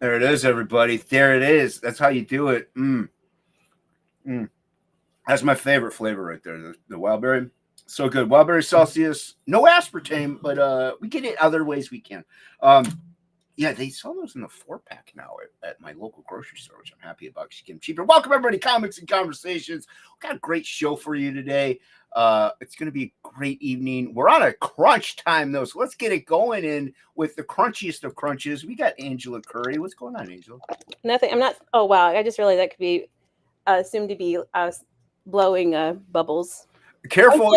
There it is, everybody. There it is. That's how you do it. That's my favorite flavor right there. The wild berry. So good. Wild berry Celsius. No aspartame, but we get it other ways we can. Yeah, they sell those in the 4-pack now at my local grocery store, which I'm happy about because you get them cheaper. Welcome, everybody, Comics and Conversations. We've got a great show for you today. It's going to be a great evening. We're on a crunch time, though, so let's get it going in with the crunchiest of crunches. We got Angela Curry. What's going on, Angela? Nothing. I'm not. Oh, wow. I just realized that could be assumed to be blowing bubbles. Careful,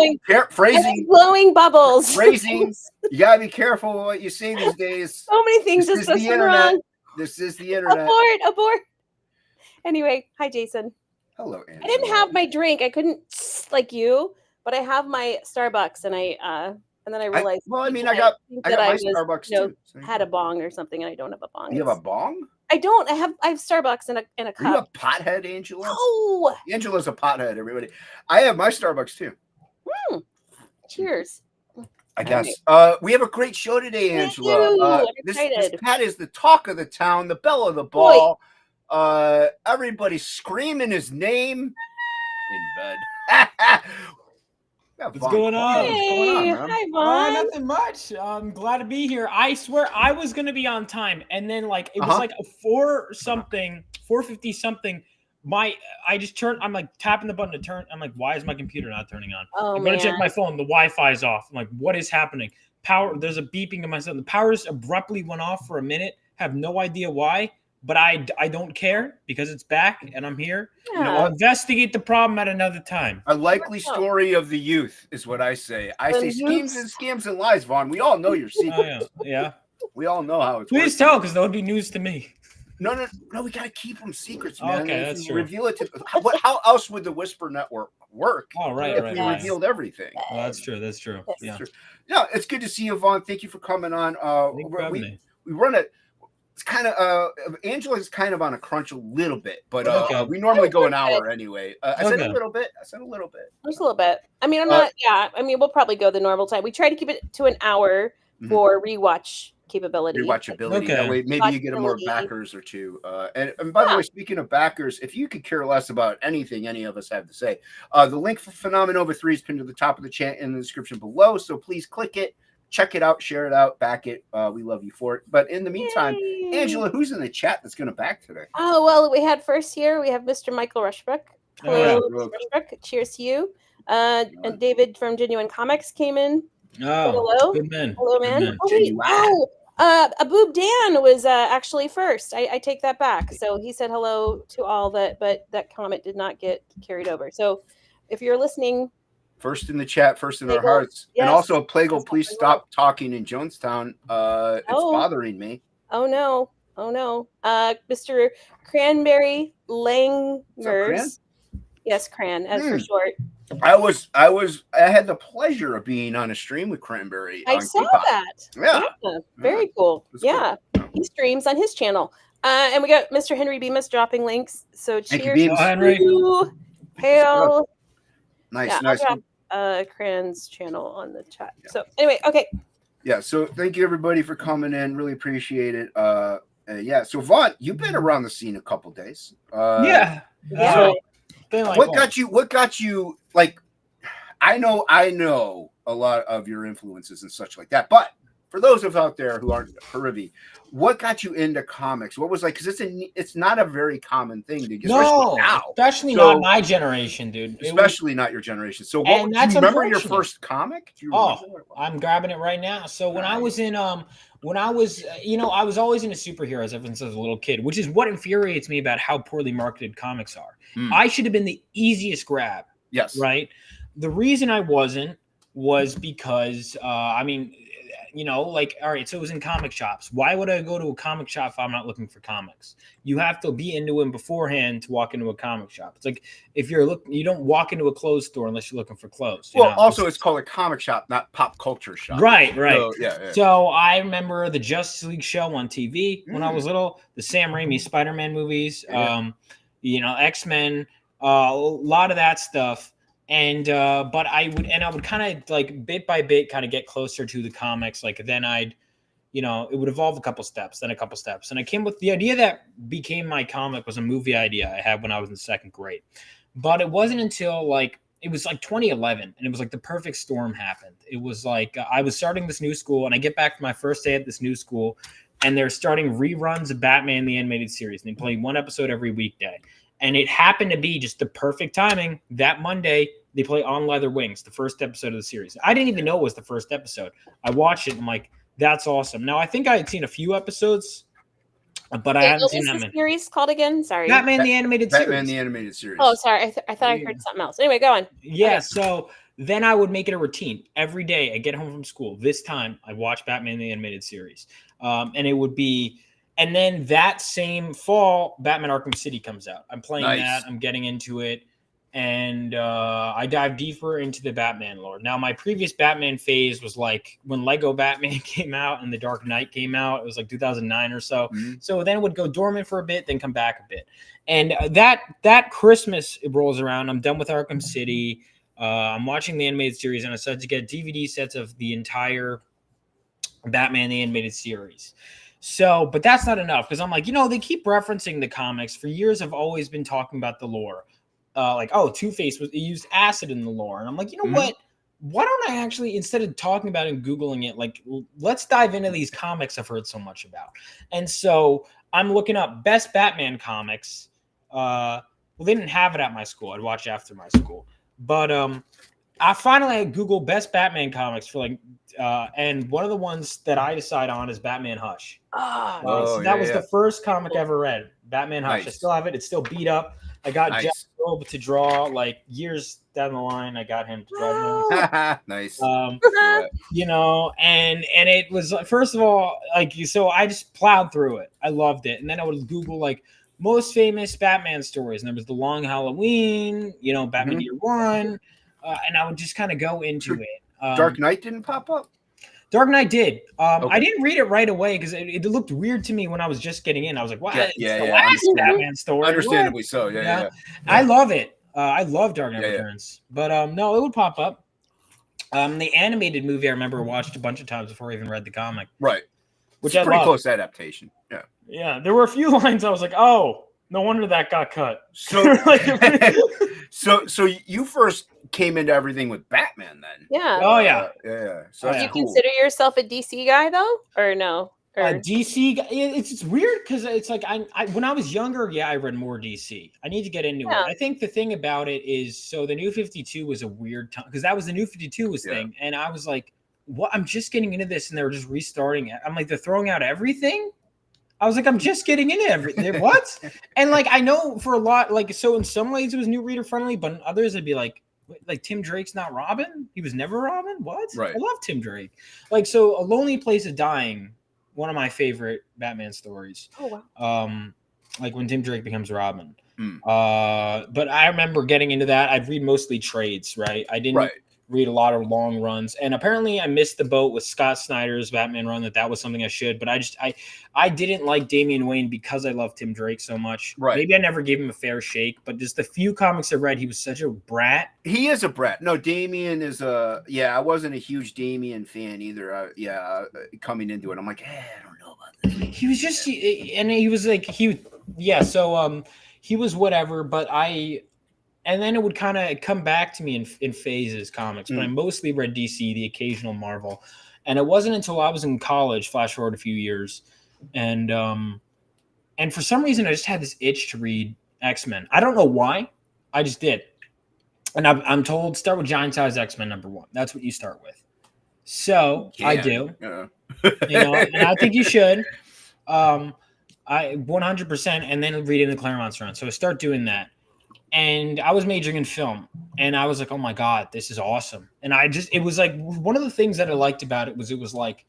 phrasing. Blowing bubbles. Phrasing. You gotta be careful what you say these days. So many things just wrong. This is the internet. Abort. Anyway, hi Jason. Hello, Angela. I didn't have my drink. I couldn't like you, but I have my Starbucks, and then I realized. I got my Starbucks too. Had a bong or something, and I don't have a bong. You have a bong? I don't. I have Starbucks in a cup. Are you a pothead, Angela? No. Angela's a pothead, everybody. I have my Starbucks too. Cheers. I guess. We have a great show today, Angela. I'm excited. This cat is the talk of the town, the belle of the ball. Everybody's screaming his name in bed. What's going on? Hey, hi, Vaughn. Nothing much. I'm glad to be here. I swear I was gonna be on time, and then it was like a 4:50 something. I just turned. I'm like tapping the button to turn. I'm like, why is my computer not turning on? I'm gonna check my phone. The Wi-Fi's off. I'm like, what is happening? Power. There's a beeping in my phone. The powers abruptly went off for a minute. Have no idea why. But I don't care because it's back and I'm here. Yeah. I'll investigate the problem at another time. A likely story of the youth is what I say. I say schemes and scams and lies, Vaughn. We all know your secret. Yeah. We all know how it's. Please tell, because that would be news to me. No. We gotta keep them secrets, man. Okay, that's true. Reveal it to. How else would the Whisper Network work? Oh, right. If we revealed everything. Well, that's true. Yeah. Yeah, it's good to see you, Vaughn. Thank you for coming on. We run it. It's kind of Angela's kind of on a crunch a little bit, but we normally go an hour anyway. I said a little bit. Just a little bit. I mean, I'm not. Yeah. I mean, we'll probably go the normal time. We try to keep it to an hour for rewatch capability. Rewatchability. Okay. That way, maybe you get more backers or two. And by the way, speaking of backers, if you could care less about anything any of us have to say, the link for Phenomenova 3 is pinned to the top of the chat in the description below. So please click it. Check it out, share it out, back it. We love you for it. But in the meantime, Angela, who's in the chat that's going to back today? Oh, well, we had first here, we have Mr. Michael Rushbrook. Hello, Mr. Rushbrook. Cheers to you. And David from Genuine Comics came in. Oh, hello. Good man. Hello, man. Aboob Dan was actually first. I take that back. So he said hello to all that, but that comment did not get carried over. So if you're listening, first in the chat, first in our hearts. Yes. And also, Plagle, please stop talking in Jonestown. It's bothering me. Oh, no. Mr. Cranberry Langers. Yes, Cran, as for short. I had the pleasure of being on a stream with Cranberry. I saw that. Yeah. Very cool. Yeah. Cool. He streams on his channel. And we got Mr. Henry Bemis dropping links. So cheers to Henry. Hail. Nice. Cran's channel on the chat. Yeah. So anyway, okay. Yeah, so thank you everybody for coming in. Really appreciate it. So Vaughn, you've been around the scene a couple days. So what got you like I know a lot of your influences and such like that, but for those of out there who aren't privy, what got you into comics? What was like? Because it's not a very common thing to get. Especially not my generation, dude. Especially not your generation. So, do you remember your first comic? I'm grabbing it right now. So when I was in, I was always into superheroes ever since I was a little kid, which is what infuriates me about how poorly marketed comics are. I should have been the easiest grab. Yes. Right. The reason I wasn't was because, all right, so it was in comic shops. Why would I go to a comic shop if I'm not looking for comics? You have to be into them beforehand to walk into a comic shop. It's like if you don't walk into a clothes store unless you're looking for clothes. Also it's called a comic shop, not pop culture shop. Right. So, yeah. So I remember the Justice League show on TV when I was little, the Sam Raimi Spider-Man movies, X-Men, a lot of that stuff. And but I would kind of like bit by bit kind of get closer to the comics. Like then I'd you know, it would evolve a couple steps, then a couple steps. And I came with the idea that became my comic was a movie idea I had when I was in second grade. But it wasn't until like, it was like 2011 and it was like the perfect storm happened. It was like, I was starting this new school and I get back to my first day at this new school and they're starting reruns of Batman, the animated series. And they play one episode every weekday. And it happened to be just the perfect timing. That Monday, they play On Leather Wings, the first episode of the series. I didn't even know it was the first episode. I watched it and I'm like, that's awesome. Now, I think I had seen a few episodes, but I hadn't seen that many. What was the series called again? Sorry. Batman, the animated series. Batman, the animated series. Oh, sorry. I thought I heard something else. Anyway, go on. Yeah, Okay. so then I would make it a routine. Every day I get home from school. This time I watch Batman, the animated series. And it would be, and then that same fall, Batman Arkham City comes out. I'm playing that. I'm getting into it. And I dive deeper into the Batman lore. Now, my previous Batman phase was like when Lego Batman came out and The Dark Knight came out. It was like 2009 or so. Mm-hmm. So then it would go dormant for a bit, then come back a bit. And that Christmas it rolls around. I'm done with Arkham City. I'm watching the animated series, and I started to get DVD sets of the entire Batman the animated series. So, but that's not enough because I'm like, you know, they keep referencing the comics. For years, I've always been talking about the lore. Like, oh, Two-Face used acid in the lore. And I'm like, you know what? Why don't I actually, instead of talking about it and Googling it, like, let's dive into these comics I've heard so much about. And so I'm looking up best Batman comics. Well, they didn't have it at my school. I'd watch after my school. But I finally Googled best Batman comics for like, and one of the ones that I decide on is Batman Hush. So that was the first comic I ever read, Batman Hush. I still have it. It's still beat up. I got Jeff Loeb to draw like years down the line. I got him to draw. Nice. You know, and it was first of all like so I just plowed through it. I loved it, and then I would Google like most famous Batman stories, and there was The Long Halloween, you know, Batman Year One, and I would just kind of go into it. Dark Knight didn't pop up. Dark Knight did. I didn't read it right away because it looked weird to me when I was just getting in. I was like, "Wow, it's the last Batman story." Understandably so. Yeah. I love it. I love Dark Knight Returns, but no, it would pop up. The animated movie I remember watched a bunch of times before I even read the comic. Right, which it's I pretty loved. close adaptation. Yeah, yeah. There were a few lines I was like, "Oh, no wonder that got cut." So, so you first came into everything with Batman then? Yeah. Oh yeah. Yeah. So do you consider yourself a DC guy though, or no? DC, it's weird because it's like I when I was younger, I read more DC. I need to get into it. I think the thing about it is, so the New 52 was a weird time because that was the New 52 thing, and I was like, what? I'm just getting into this, and they were just restarting it. I'm like, they're throwing out everything. I was like, I'm just getting into everything. What? And like, I know for a lot, like, so in some ways it was new reader friendly, but in others it'd be like Tim Drake's not Robin. He was never Robin. What? Right. I love Tim Drake. Like, so A Lonely Place of Dying. One of my favorite Batman stories. Oh wow! Like when Tim Drake becomes Robin. But I remember getting into that. I'd read mostly trades, right? I didn't read a lot of long runs, and apparently I missed the boat with Scott Snyder's Batman run. That was something I should, but I didn't like Damian Wayne because I love Tim Drake so much. Right? Maybe I never gave him a fair shake, but just the few comics I read, he was such a brat. He is a brat. No, Damian is a I wasn't a huge Damian fan either. Coming into it, I'm like, I don't know about this. He was just, and he was like So he was whatever, but and then it would kind of come back to me in phases, comics. But I mostly read DC, the occasional Marvel. And it wasn't until I was in college, flash forward a few years, and for some reason I just had this itch to read X-Men. I don't know why. I just did. And I'm told start with Giant Size X-Men #1. That's what you start with. So I do. You know, and I think you should. I 100%, and then reading the Claremont's run. So I start doing that. And I was majoring in film, and I was like, oh my God, this is awesome. And it was like one of the things that I liked about it was like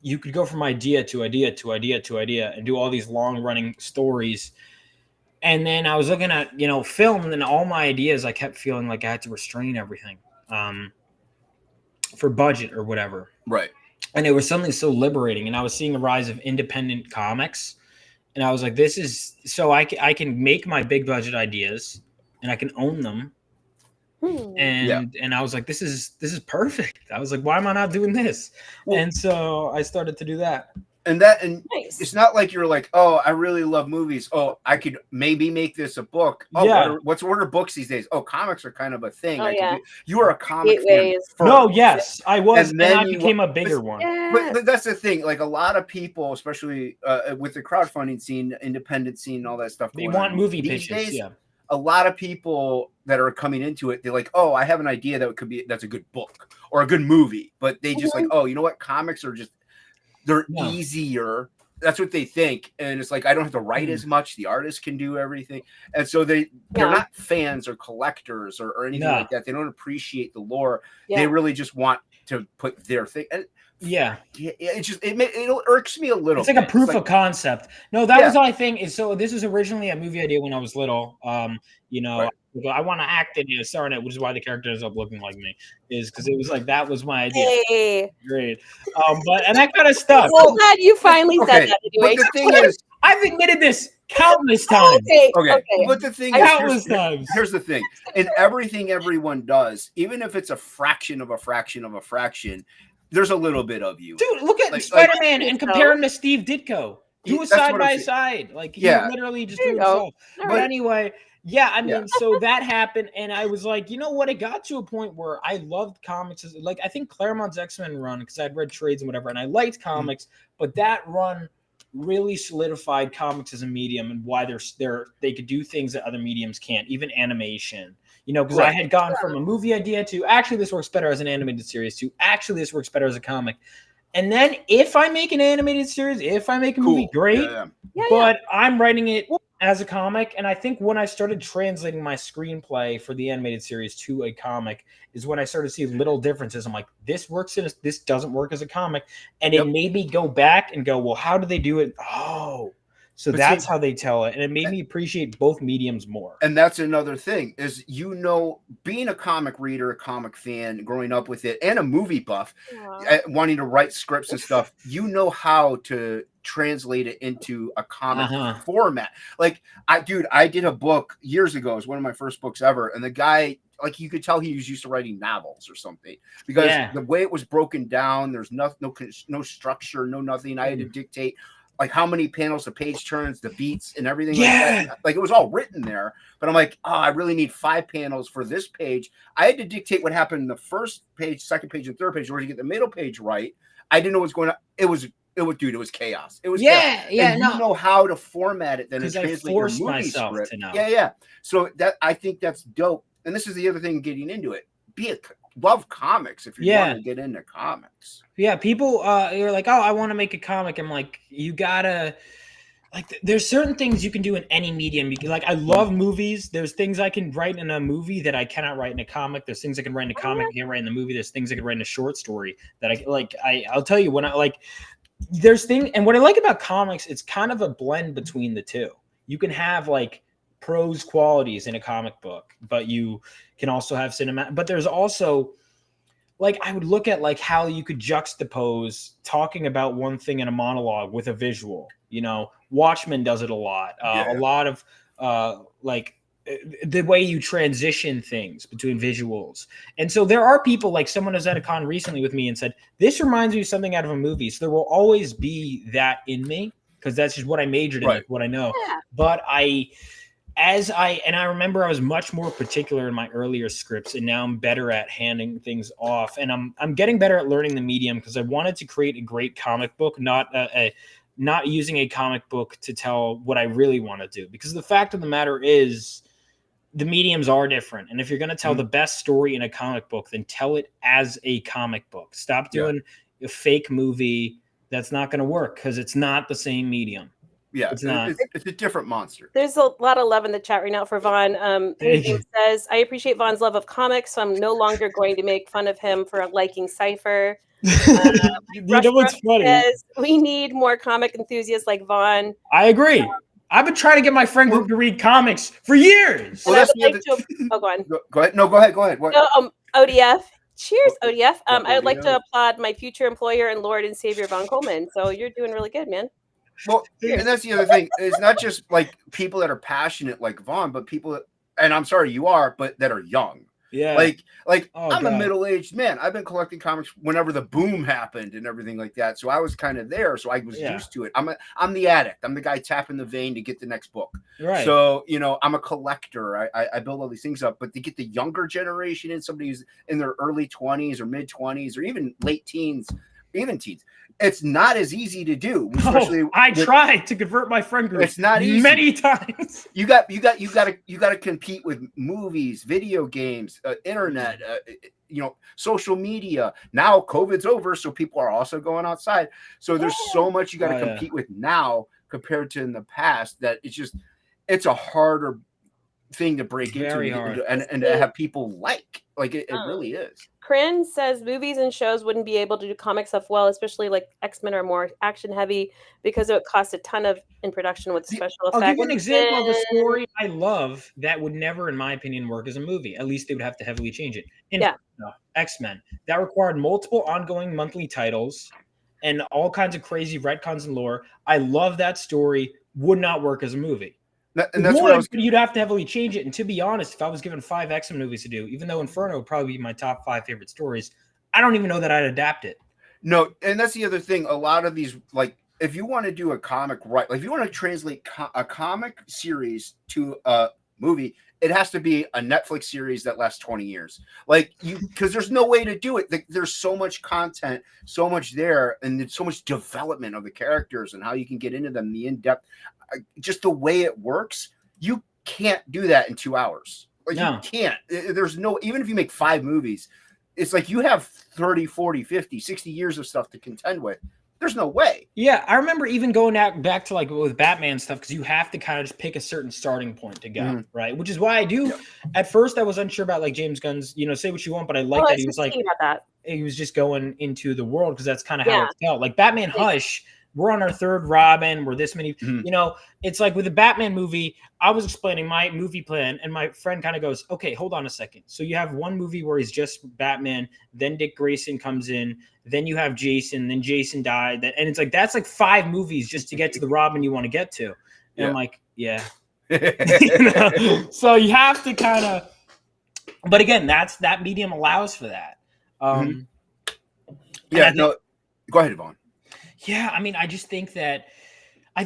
you could go from idea to idea to idea to idea and do all these long running stories. And then I was looking at, you know, film, and all my ideas, I kept feeling like I had to restrain everything for budget or whatever. Right. And it was something so liberating. And I was seeing a rise of independent comics. And I was like, this is so I can make my big budget ideas and I can own them. And I was like, this is perfect. I was like, why am I not doing this? Well, and so I started to do that. And Nice. it's not like you're like, oh, I really love movies. Oh, I could maybe make this a book. Oh, Yeah. what are books these days? Oh, comics are kind of a thing. Oh, yeah. You are a comic fan Gateways. first. No, yes, I was, And and then I you became a bigger one. But that's the thing. Like a lot of people, especially with the crowdfunding scene, independent scene, and all that stuff. They want movie these pitches. days, Yeah. A lot of people that are coming into it, they're like, oh, I have an idea that's a good book or a good movie, but they just like, oh, you know what? Comics are they're easier. That's what they think, and it's like I don't have to write as much. The artist can do everything, and so they're not fans or collectors or anything like that. They don't appreciate the lore. They really just want to put their thing. And it irks me a little. It's like a proof of concept. No, that was my thing. So this was originally a movie idea when I was little. I want to act in it, star in it, which is why the character ends up looking like me. Is because it was like that was my idea. Hey. Great. And that kind of stuff. I'm so glad you finally said that. Anyway, but the thing is, I've admitted this countless times. Okay. But the thing is, here's the thing. In everything everyone does, even if it's a fraction of a fraction of a fraction, the's a little bit of you. Dude, look at Spider-Man and compare him to Steve Ditko. Do a side by side. Like he literally just do himself. But anyway, I mean, so that happened, and I was like, you know what? It got to a point where I loved comics. Like I think Claremont's X-Men run, because I'd read trades and whatever, and I liked comics, but that run really solidified comics as a medium and why they could do things that other mediums can't, even animation. Because I had gone from a movie idea to actually this works better as an animated series to actually this works better as a comic. And then if I make an animated series, if I make a movie, great. But I'm writing it as a comic. And I think when I started translating my screenplay for the animated series to a comic is when I started to see little differences. I'm like, this works this doesn't work as a comic. And it made me go back and go, well, how do they do it? Oh, so that's how they tell it. And it made me appreciate both mediums more. And that's another thing is, being a comic reader, a comic fan, growing up with it, and a movie buff, wanting to write scripts and stuff, how to translate it into a comic format. Like I did a book years ago. It was one of my first books ever. And the guy, like you could tell he was used to writing novels or something because the way it was broken down, there's no structure, no nothing. I had to dictate like how many panels the page turns, the beats and everything like that. Like it was all written there, but I'm like, I really need 5 panels for this page. I had to dictate what happened in the first page, second page, and third page in order to get the middle page right. I didn't know what was going on. It was chaos. It was chaos. And you know how to format it then and translate your movie script. So I think that's dope. And this is the other thing getting into it. Love comics if you want to get into comics. Yeah, people you're like, oh, I want to make a comic. I'm like, you gotta there's certain things you can do in any medium. I love movies. There's things I can write in a movie that I cannot write in a comic. There's things I can write in a comic I can't write in the movie. There's things I can write in a short story that I'll tell you when there's things, and what I like about comics, it's kind of a blend between the two. You can have prose qualities in a comic book, but you can also have cinema. But there's also I would look at how you could juxtapose talking about one thing in a monologue with a visual. Watchmen does it a lot. A lot of the way you transition things between visuals. And so there are people, someone was at a con recently with me and said, this reminds me of something out of a movie. So there will always be that in me because that's just what I majored in, what I know. Yeah. But I remember I was much more particular in my earlier scripts, and now I'm better at handing things off. And I'm getting better at learning the medium because I wanted to create a great comic book, not using a comic book to tell what I really want to do. Because the fact of the matter is the mediums are different. And if you're going to tell the best story in a comic book, then tell it as a comic book. Stop doing a fake movie. That's not going to work because it's not the same medium. Yeah, it's not. It's a different monster. There's a lot of love in the chat right now for Vaughn. He says, I appreciate Vaughn's love of comics, so I'm no longer going to make fun of him for liking Cypher. You know what's funny? Says, we need more comic enthusiasts like Vaughn. I agree. I've been trying to get my friend group to read comics for years. Well, go on. Go ahead. No, go ahead. What? No, ODF. Cheers, ODF. I would like to applaud my future employer and Lord and Savior Vaughn Coleman. So you're doing really good, man. Well, and that's the other thing. It's not just people that are passionate like Vaughn, but people that, and I'm sorry you are, but that are young. Yeah. Like Oh, I'm a God. middle-aged man. I've been collecting comics whenever the boom happened and everything like that. So I was kind of there. So I was Yeah. used to it. I'm the addict. I'm the guy tapping the vein to get the next book. Right. So, you know, I'm a collector. I build all these things up. But to get the younger generation in, somebody who's in their early 20s or mid 20s or even late teens, even teens, it's not as easy to do. Especially I tried to convert my friend group. It's not easy. Many times. You got to compete with movies, video games, internet, you know, social media. Now COVID's over, so people are also going outside. So there's so much you got to compete with now compared to in the past that it's a harder thing to break into and to have people like it really is. Corinne says movies and shows wouldn't be able to do comic stuff well, especially like X-Men are more action heavy because it costs a ton in production with special effects. I'll give you an example of a story I love that would never, in my opinion, work as a movie. At least they would have to heavily change it. X-Men. That required multiple ongoing monthly titles and all kinds of crazy retcons and lore. I love that story. Would not work as a movie. And that's what you'd have to heavily change it. And to be honest, if I was given 5 X-Men movies to do, even though Inferno would probably be my top 5 favorite stories, I don't even know that I'd adapt it. No, and that's the other thing. A lot of these, like, if you want to do a comic right, like if you want to translate a comic series to a movie, it has to be a Netflix series that lasts 20 years. Like because there's no way to do it. There's so much content, so much there, and there's so much development of the characters and how you can get into them, the in-depth, just the way it works. You can't do that in 2 hours. Like you can't. There's no, even if you make 5 movies, it's like you have 30, 40, 50, 60 years of stuff to contend with. There's no way. Yeah, I remember even going back to like with Batman stuff because you have to kind of just pick a certain starting point to go, right? Which is why I do. Yeah. At first, I was unsure about like James Gunn's, you know, say what you want, but I like that he was like, he was just going into the world because that's kind of how it felt. Like Batman Hush, we're on our 3rd Robin. We're this many, you know, it's like with the Batman movie, I was explaining my movie plan and my friend kind of goes, okay, hold on a second. So you have one movie where he's just Batman, then Dick Grayson comes in, then you have Jason, then Jason died. And it's like, that's like 5 movies just to get to the Robin you want to get to. And I'm like, yeah. You know? So you have to kind of, but again, that medium allows for that. Yeah, no, go ahead, Vaughn. Yeah, I mean, I just think that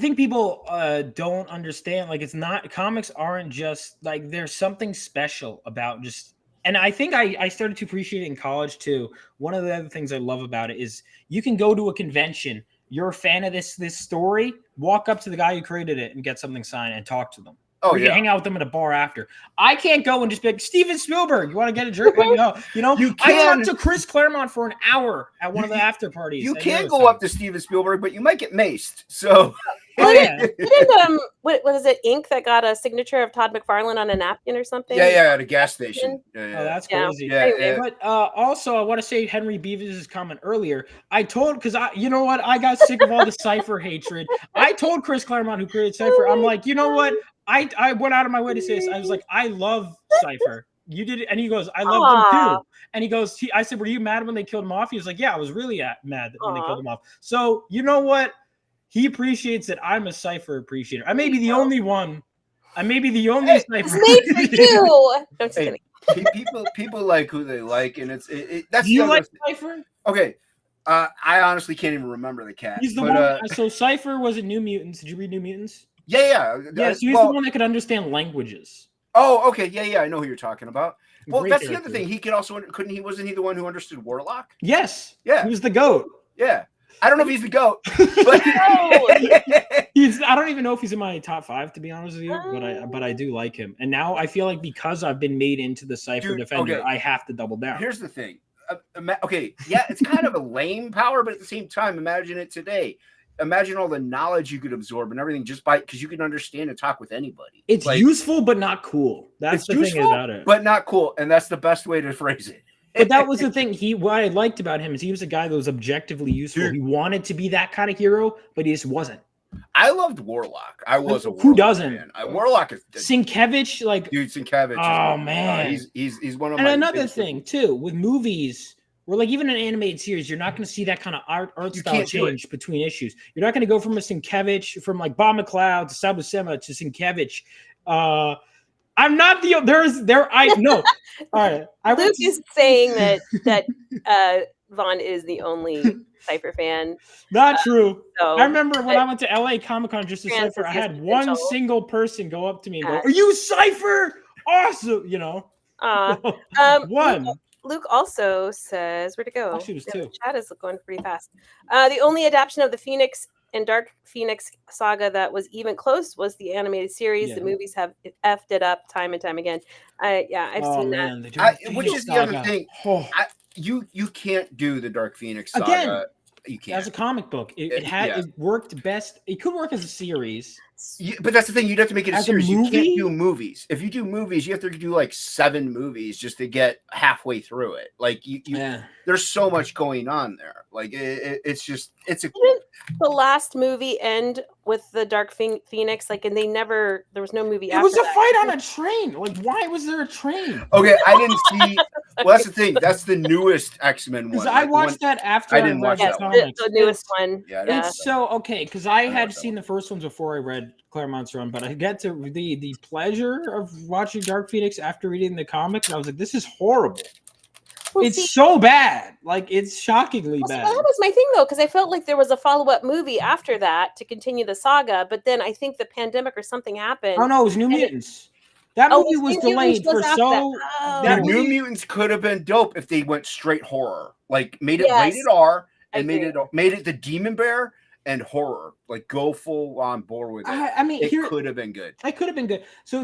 people don't understand. Like, it's not, comics aren't just like, there's something special about just, and I think I started to appreciate it in college too. One of the other things I love about it is you can go to a convention, you're a fan of this story, walk up to the guy who created it and get something signed and talk to them. Oh, or you hang out with them at a bar after. I can't go and just be like, Steven Spielberg, you want to get a drink? You know, I talked to Chris Claremont for an hour at one of the after parties. You can go up to Steven Spielberg, but you might get maced. So, didn't what is it? Ink that got a signature of Todd McFarlane on a napkin or something? Yeah, at a gas station. Oh, that's crazy. Yeah. But also, I want to say Henry Beavis' comment earlier. I told, because you know what? I got sick of all the Cypher hatred. I told Chris Claremont, who created Cypher, I'm like, you know what? I went out of my way to say this. I was like, I love Cypher. You did it. And he goes, I love them too. And he goes, I said, were you mad when they killed him off? He was like, yeah, I was really mad when they killed him off. So, you know what? He appreciates that I'm a Cypher appreciator. I may be the only one. I may be the only Cypher. It's made for you. People like who they like, and that's Do you like Cypher? Okay. I honestly can't even remember the cat. He's the one. So Cypher was in New Mutants. Did you read New Mutants? Yeah. So he's the one that could understand languages. Oh, okay. Yeah. I know who you're talking about. Well, Great that's character. the other thing. He could also wasn't he the one who understood Warlock? Yes. Yeah. He was the goat. Yeah. I don't know if he's the goat, but I don't even know if he's in my top 5, to be honest with you. But I do like him, and now I feel like because I've been made into the Cypher defender, I have to double down. Here's the thing. It's kind of a lame power, but at the same time, imagine it today. Imagine all the knowledge you could absorb and everything just because you can understand and talk with anybody. It's like, useful, but not cool. That's the thing about it. But not cool, and that's the best way to phrase it. But that was the thing. What I liked about him is he was a guy that was objectively useful. Dude. He wanted to be that kind of hero, but he just wasn't. I loved Warlock. I was a Warlock Who doesn't? fan. Warlock is Sienkiewicz, like dude. Sienkiewicz. Oh man, he's one of. And my another thing too with movies, where like even an animated series, you're not going to see that kind of art style change between issues. You're not going to go from a Sienkiewicz from like Bob McLeod to Sabu Sema to Sienkiewicz. I'm not the I no. All right. Luke is saying that Vaughn is the only Cypher fan. Not true. So I remember when I went to LA Comic-Con just to Cypher, I had one single person go up to me and go, "Are you Cypher? Awesome!" You know. One. Luke also says, where'd it go? Actually, it was two. The chat is going pretty fast. The only adaptation of the Phoenix and Dark Phoenix saga that was even close was the animated series. The movies have effed it up time and time again. I've seen that. Which is the other thing. You can't do the Dark Phoenix saga. Again, you can't. As a comic book, it worked best. It could work as a series. But that's the thing. You'd have to make it a series. You can't do movies. If you do movies, you have to do like 7 movies just to get halfway through it. Like there's so much going on there. Like it's a. Didn't the last movie end with the Dark Phoenix? Like, and there was no movie. It was a fight on a train. Like, why was there a train? Okay, I didn't see. Well, that's the thing. That's the newest X-Men one. I watched that after I didn't watch that the newest one. Yeah, it's so okay because I had seen the first ones before I read Claremont's run, but I get to the pleasure of watching Dark Phoenix after reading the comic, and I was like, this is horrible. It's so bad. Like, it's shockingly bad. That was my thing, though, because I felt like there was a follow-up movie after that to continue the saga, but then I think the pandemic or something happened. Oh, no, it was New Mutants. That movie was delayed for so... That New Mutants could have been dope if they went straight horror. Like, made it rated R and made it the Demon Bear and horror. Like, go full on board with it. I mean, it could have been good. It could have been good. So,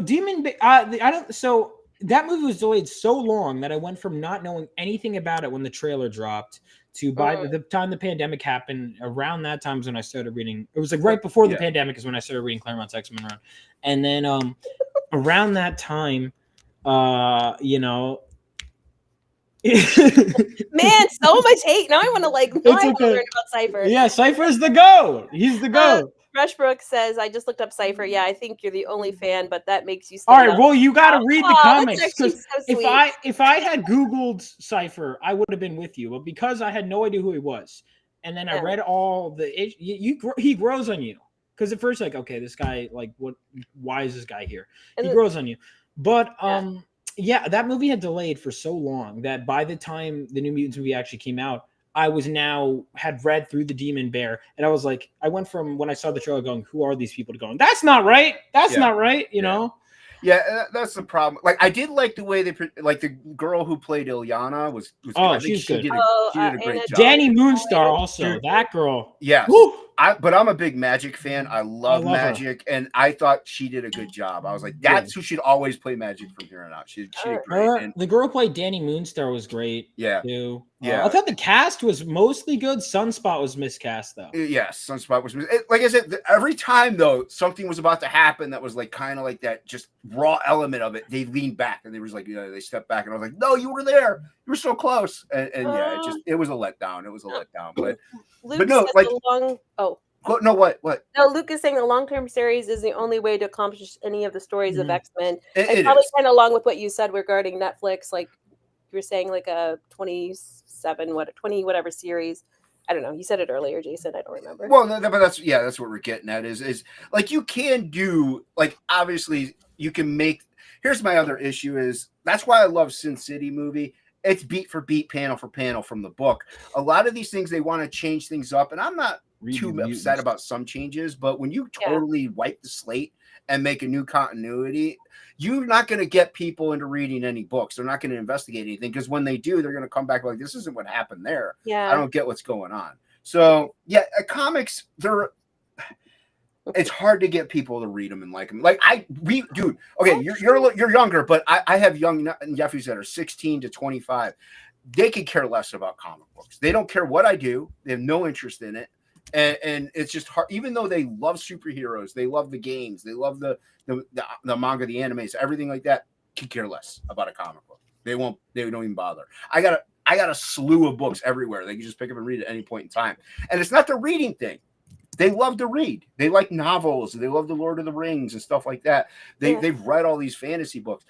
that movie was delayed so long that I went from not knowing anything about it when the trailer dropped to by the time the pandemic happened. Around that time is when I started reading. It was like right before the pandemic is when I started reading Claremont's X-Men run, and then around that time, you know. Man, so much hate. Now I want to learn about Cypher. Yeah, Cypher's the GOAT. He's the GOAT. Rushbrook says, I just looked up Cypher. Yeah, I think you're the only fan, but that makes you all right, well, you got to read the comics. Because so if I had Googled Cypher, I would have been with you. But because I had no idea who he was, and then I read all he grows on you. Because at first, like, okay, this guy, like, why is this guy here? He grows on you. But that movie had delayed for so long that by the time the New Mutants movie actually came out, I had read through the Demon Bear, and I was like, I went from when I saw the trailer going, who are these people, to going, that's not right. That's not right. You know? Yeah, that's the problem. Like, I did like the way they, like, the girl who played Ilyana was she's good. She did a great job. Danny Moonstar also, that girl. Yes. But I'm a big Magic fan. I love Magic, and I thought she did a good job. I was like, that's who should always play Magic from here on out. She did great. The girl who played Danny Moonstar was great. Yeah. Too. Yeah. I thought the cast was mostly good. Sunspot was miscast, though. Yes, Sunspot was like I said, every time, though, something was about to happen that was like kind of like that just raw element of it, they leaned back and they was like, they stepped back, and I was like, no, you were there. You were so close. And it was a letdown. It was a letdown. But Luke no, like what? No, Luke is saying the long-term series is the only way to accomplish any of the stories of X-Men. And probably kind of along with what you said regarding Netflix, like you were saying, like a 20 whatever series. I don't know. You said it earlier, Jason. I don't remember. Well, but that's what we're getting at is like, you can do, like, obviously you can make. Here's my other issue is that's why I love Sin City movie. It's beat for beat, panel for panel from the book. A lot of these things, they want to change things up, and I'm not too upset about some changes, but when you totally wipe the slate and make a new continuity, you're not going to get people into reading any books. They're not going to investigate anything, because when they do, they're going to come back like, this isn't what happened there. Yeah. I don't get what's going on. So comics, it's hard to get people to read them and like them. Like you're younger, but I have young nephews that are 16 to 25. They could care less about comic books. They don't care what I do. They have no interest in it. And it's just hard, even though they love superheroes, they love the games, they love the manga, the animes, everything like that, could care less about a comic book. They don't even bother. I got a slew of books everywhere. They can just pick up and read at any point in time. And it's not the reading thing. They love to read. They like novels. They love the Lord of the Rings and stuff like that. They've read all these fantasy books.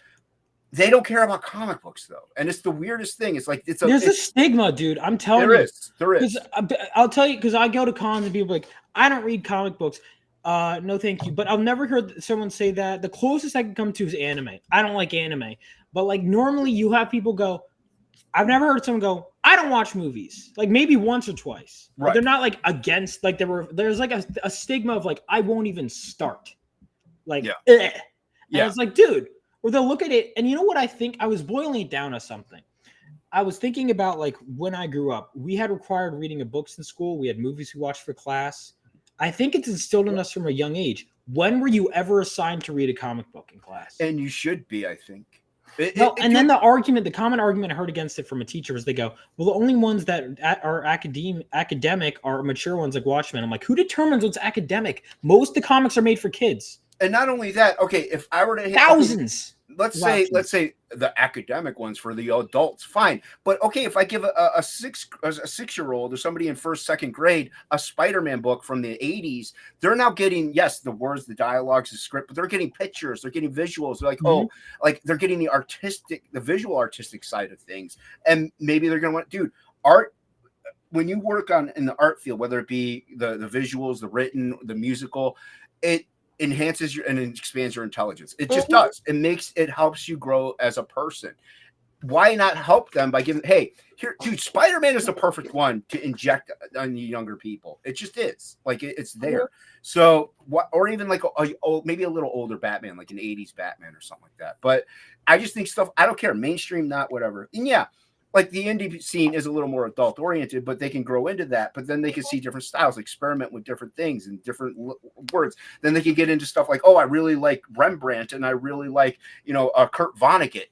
They don't care about comic books, though, and it's the weirdest thing. It's like there's a stigma, dude. I'm telling you, there is. I'll tell you, because I go to cons and people are like, I don't read comic books. No, thank you. But I've never heard someone say that. The closest I can come to is anime. I don't like anime, but like normally you have people go. I've never heard someone go, I don't watch movies. Like maybe once or twice. But Right. they're not like against. Like there's like a stigma of like I won't even start. Like, Yeah. and Yeah. it's like, dude. Or they'll look at it, and you know what I think? I was boiling it down to something. I was thinking about like when I grew up, we had required reading of books in school. We had movies we watched for class. I think it's instilled in us from a young age. When were you ever assigned to read a comic book in class? And you should be, I think. Then the common argument I heard against it from a teacher was they go, well, the only ones that are academic are mature ones like Watchmen. I'm like, who determines what's academic? Most of the comics are made for kids. And not only that, okay, if I were to hit thousands. Let's say the academic ones for the adults, fine. But okay, if I give a 6-year-old or somebody in 1st, 2nd grade a Spider-Man book from the 80s, they're now getting, yes, the words, the dialogues, the script, but they're getting pictures, they're getting visuals. They're like, like they're getting the visual artistic side of things. And maybe they're gonna want, dude, art. When you work in the art field, whether it be the visuals, the written, the musical, it enhances and expands your intelligence. It just does. It helps you grow as a person. Why not help them by giving, hey, here, dude, Spider-Man is the perfect one to inject on you younger people. It just is. Like it's there. So what, or even like maybe a little older Batman, like an 80s Batman or something like that. But I just think stuff, I don't care, mainstream, not whatever. And yeah, like the indie scene is a little more adult oriented, but they can grow into that. But then they can see different styles, experiment with different things and different words. Then they can get into stuff like, oh, I really like Rembrandt and I really like, Kurt Vonnegut.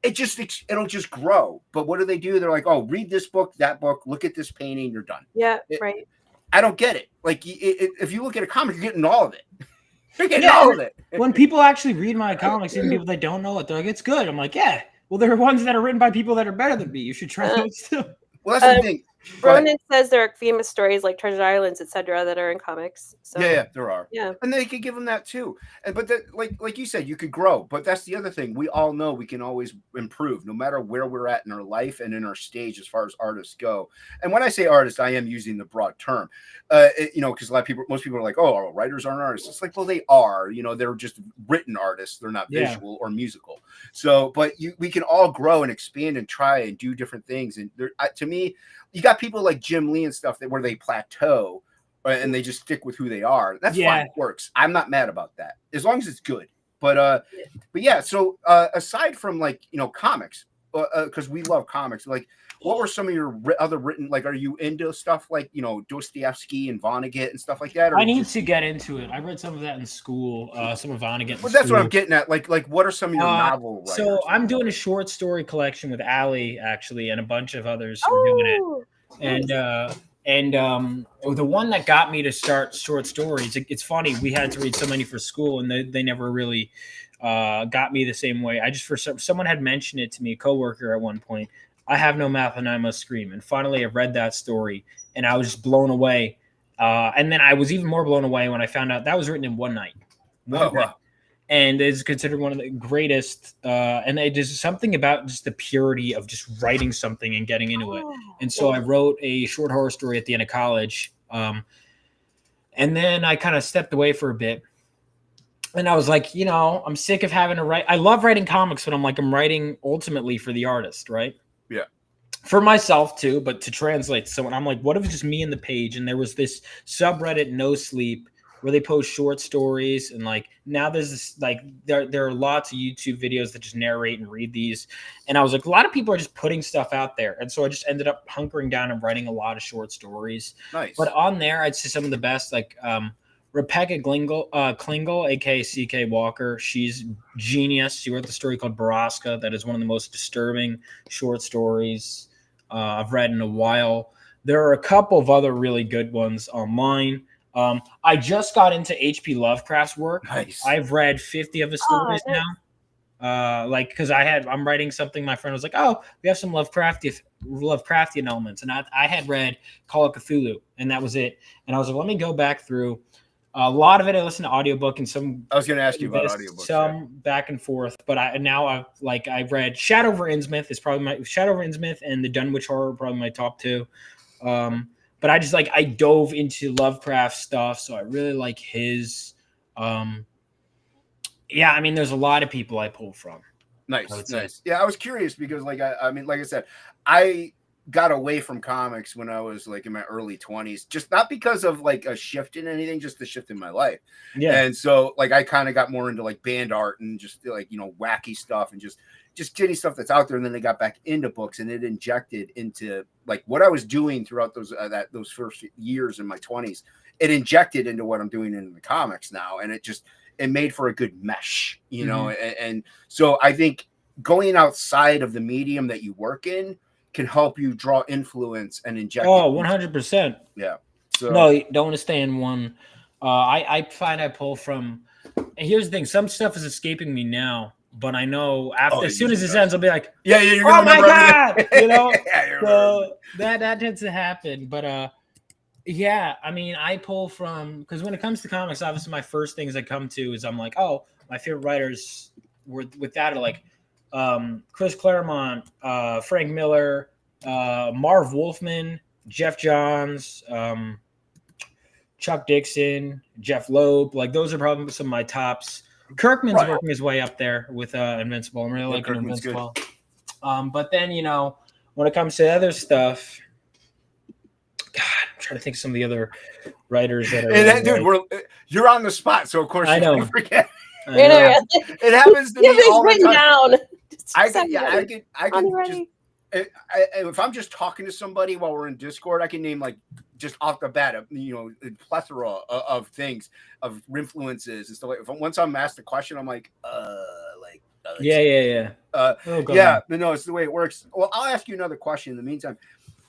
It'll just grow. But what do? They're like, oh, read this book, that book, look at this painting, you're done. Yeah, right. I don't get it. Like if you look at a comic, you're getting all of it. You're getting all of it. When people actually read my comics, even people that don't know it, they're like, it's good. I'm like, yeah. Well, there are ones that are written by people that are better than me. You should try those too. Well, that's the thing. Ronan says there are famous stories like Treasure Islands, etc., that are in comics. So yeah, there are. Yeah, and they could give them that too. But that, like you said, you could grow. But that's the other thing. We all know we can always improve, no matter where we're at in our life and in our stage as far as artists go. And when I say artist, I am using the broad term. Because most people are like, oh, writers aren't artists. It's like, well, they are. They're just written artists. They're not visual or musical. So, but we can all grow and expand and try and do different things. And to me, you got people like Jim Lee and stuff where they plateau and they just stick with who they are. That's fine. It works. I'm not mad about that as long as it's good. But yeah. So aside from comics, because we love comics, like what were some of your other written? Like, are you into stuff like Dostoevsky and Vonnegut and stuff like that? Or I need to get into it. I read some of that in school. Some of Vonnegut. Well, that's what I'm getting at. Like what are some of your novel writers? So I'm doing a short story collection with Allie actually, and a bunch of others who are doing it. And the one that got me to start short stories, it's funny, we had to read so many for school and they never really got me the same way. Someone had mentioned it to me, a coworker at one point, I have no mouth and I must scream. And finally I read that story and I was just blown away. And then I was even more blown away when I found out that was written in one night. Wow. And is considered one of the greatest. And it is something about just the purity of just writing something and getting into it. And so I wrote a short horror story at the end of college. And then I kind of stepped away for a bit. And I was like, I'm sick of having to write. I love writing comics, but I'm writing ultimately for the artist, right? Yeah. For myself too, but to translate to someone, I'm like, what if it's just me and the page? And there was this subreddit, No Sleep, where they post short stories, and now there's this there are lots of YouTube videos that just narrate and read these, and I was like, a lot of people are just putting stuff out there, and so I just ended up hunkering down and writing a lot of short stories. Nice. But on there, I'd say some of the best, Rebecca Klingel, aka CK Walker. She's genius. She wrote the story called Baraska. That is one of the most disturbing short stories I've read in a while. There are a couple of other really good ones online. I just got into H.P. Lovecraft's work. Nice. I've read 50 of his stories now. Because I'm writing something. My friend was like, "Oh, we have some Lovecraftian elements," and I had read Call of Cthulhu, and that was it. And I was like, "Let me go back through." A lot of it I listened to audiobook and some. I was going to ask you about audiobooks. Some back and forth, but I've read Shadow over Innsmouth is probably Shadow over Innsmouth and the Dunwich Horror are probably my top two. but I just like I dove into Lovecraft stuff, so I really like his. Yeah, I mean, there's a lot of people I pull from. Nice. Yeah, I was curious because, like, I mean, like I said, I got away from comics when I was like in my early 20s, just not because of like a shift in anything, just the shift in my life. Yeah. And so, like, I kind of got more into like band art and just like, you know, wacky stuff and just getting stuff that's out there. And then I got back into books, and it injected into like what I was doing throughout those first years in my 20s. It injected into what I'm doing in the comics now, and it made for a good mesh, you know. And so I think going outside of the medium that you work in can help you draw influence and inject. Oh, 100%. Yeah. So no, you don't want to stay in one. I find I pull from. And here's the thing: some stuff is escaping me now, but I know after as soon as this ends, I'll be like, yeah, you're oh gonna my god, you know. Yeah, so that tends to happen, but yeah, I mean, I pull from because when it comes to comics, obviously my first things I come to is I'm like, oh, my favorite writers with that are like Chris Claremont, Frank Miller, Marv Wolfman, Jeff Johns, Chuck Dixon, Jeff Loeb. Like those are probably some of my tops. Kirkman's working his way up there with Invincible. I'm really liking Invincible. But then, you know, when it comes to other stuff, God, I'm trying to think of some of the other writers that are. Dude, you're on the spot, so of course I know. Forget. It happens to me all the written time. down. I can just. If I'm just talking to somebody while we're in Discord, I can name like just off the bat, you know, a plethora of things, of influences and stuff. Like, once I'm asked a question, I'm like, yeah. Yeah, but no, it's the way it works. Well, I'll ask you another question in the meantime,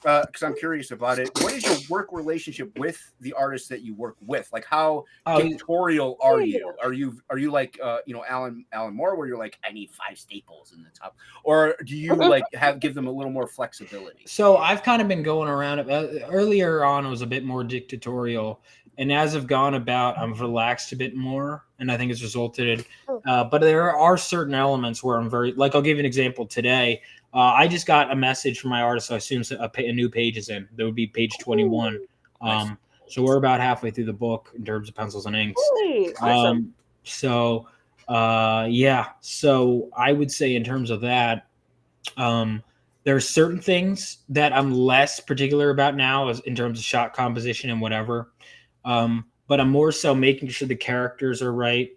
because I'm curious about it. What is your work relationship with the artists that you work with? Like, how dictatorial are you? Are you like you know, Alan Moore, where you're like, I need 5 staples in the top, or do you like give them a little more flexibility? So I've kind of been going around it. Earlier on, it was a bit more dictatorial, and as I've gone about, I'm relaxed a bit more, and I think it's resulted. But there are certain elements where I'm very like. I'll give you an example today. I just got a message from my artist, so I assume a new page is in. There would be page 21. Nice. So we're about halfway through the book in terms of pencils and inks. Awesome. So yeah. So I would say in terms of that, there are certain things that I'm less particular about now as in terms of shot composition and whatever. But I'm more so making sure the characters are right.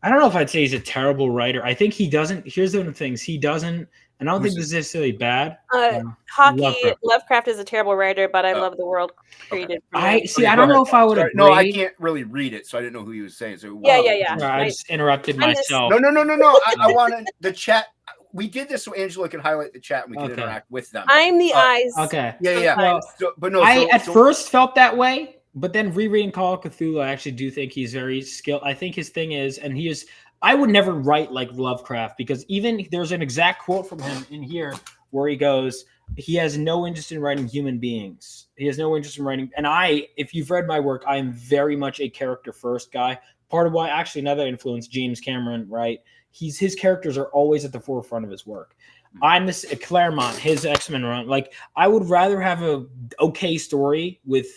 I don't know if I'd say he's a terrible writer. I think he doesn't. Here's the things he doesn't, and I don't think this is necessarily bad. Lovecraft is a terrible writer, but I love the world created. I don't know if I would agree. No, I can't really read it, so I didn't know who he was saying. So yeah. I just interrupted myself. No. I wanted the chat. We did this so Angela can highlight the chat and we can interact with them. I'm the eyes. Okay. Yeah. Well, but no, I first felt that way. But then rereading Call of Cthulhu, I actually do think he's very skilled. I think his thing is, and he is, I would never write like Lovecraft because even there's an exact quote from him in here where he goes, he has no interest in writing human beings. He has no interest in writing. And if you've read my work, I am very much a character first guy. Part of why actually another influence, James Cameron, right? His characters are always at the forefront of his work. I'm this Claremont, his X-Men run. Like I would rather have a okay story with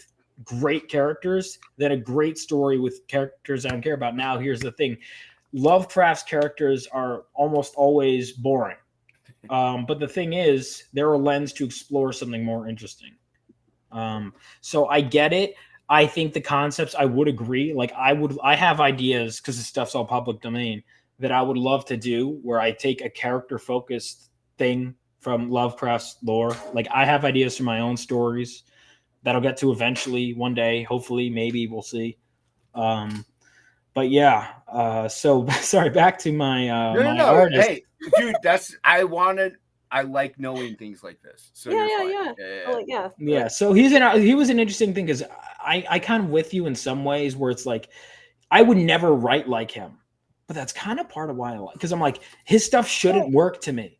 great characters than a great story with characters I don't care about. Now, here's the thing. Lovecraft's characters are almost always boring. But the thing is, they're a lens to explore something more interesting. So I get it. I think the concepts, I would agree. Like I have ideas because the stuff's all public domain that I would love to do where I take a character focused thing from Lovecraft's lore. Like I have ideas for my own stories that I'll get to eventually one day, hopefully, maybe we'll see. But yeah, so sorry, back to my artist. Hey, dude, I like knowing things like this. So Yeah. So he was an interesting thing because I kind of with you in some ways where it's like I would never write like him, but that's kind of part of why I like because I'm like his stuff shouldn't work to me.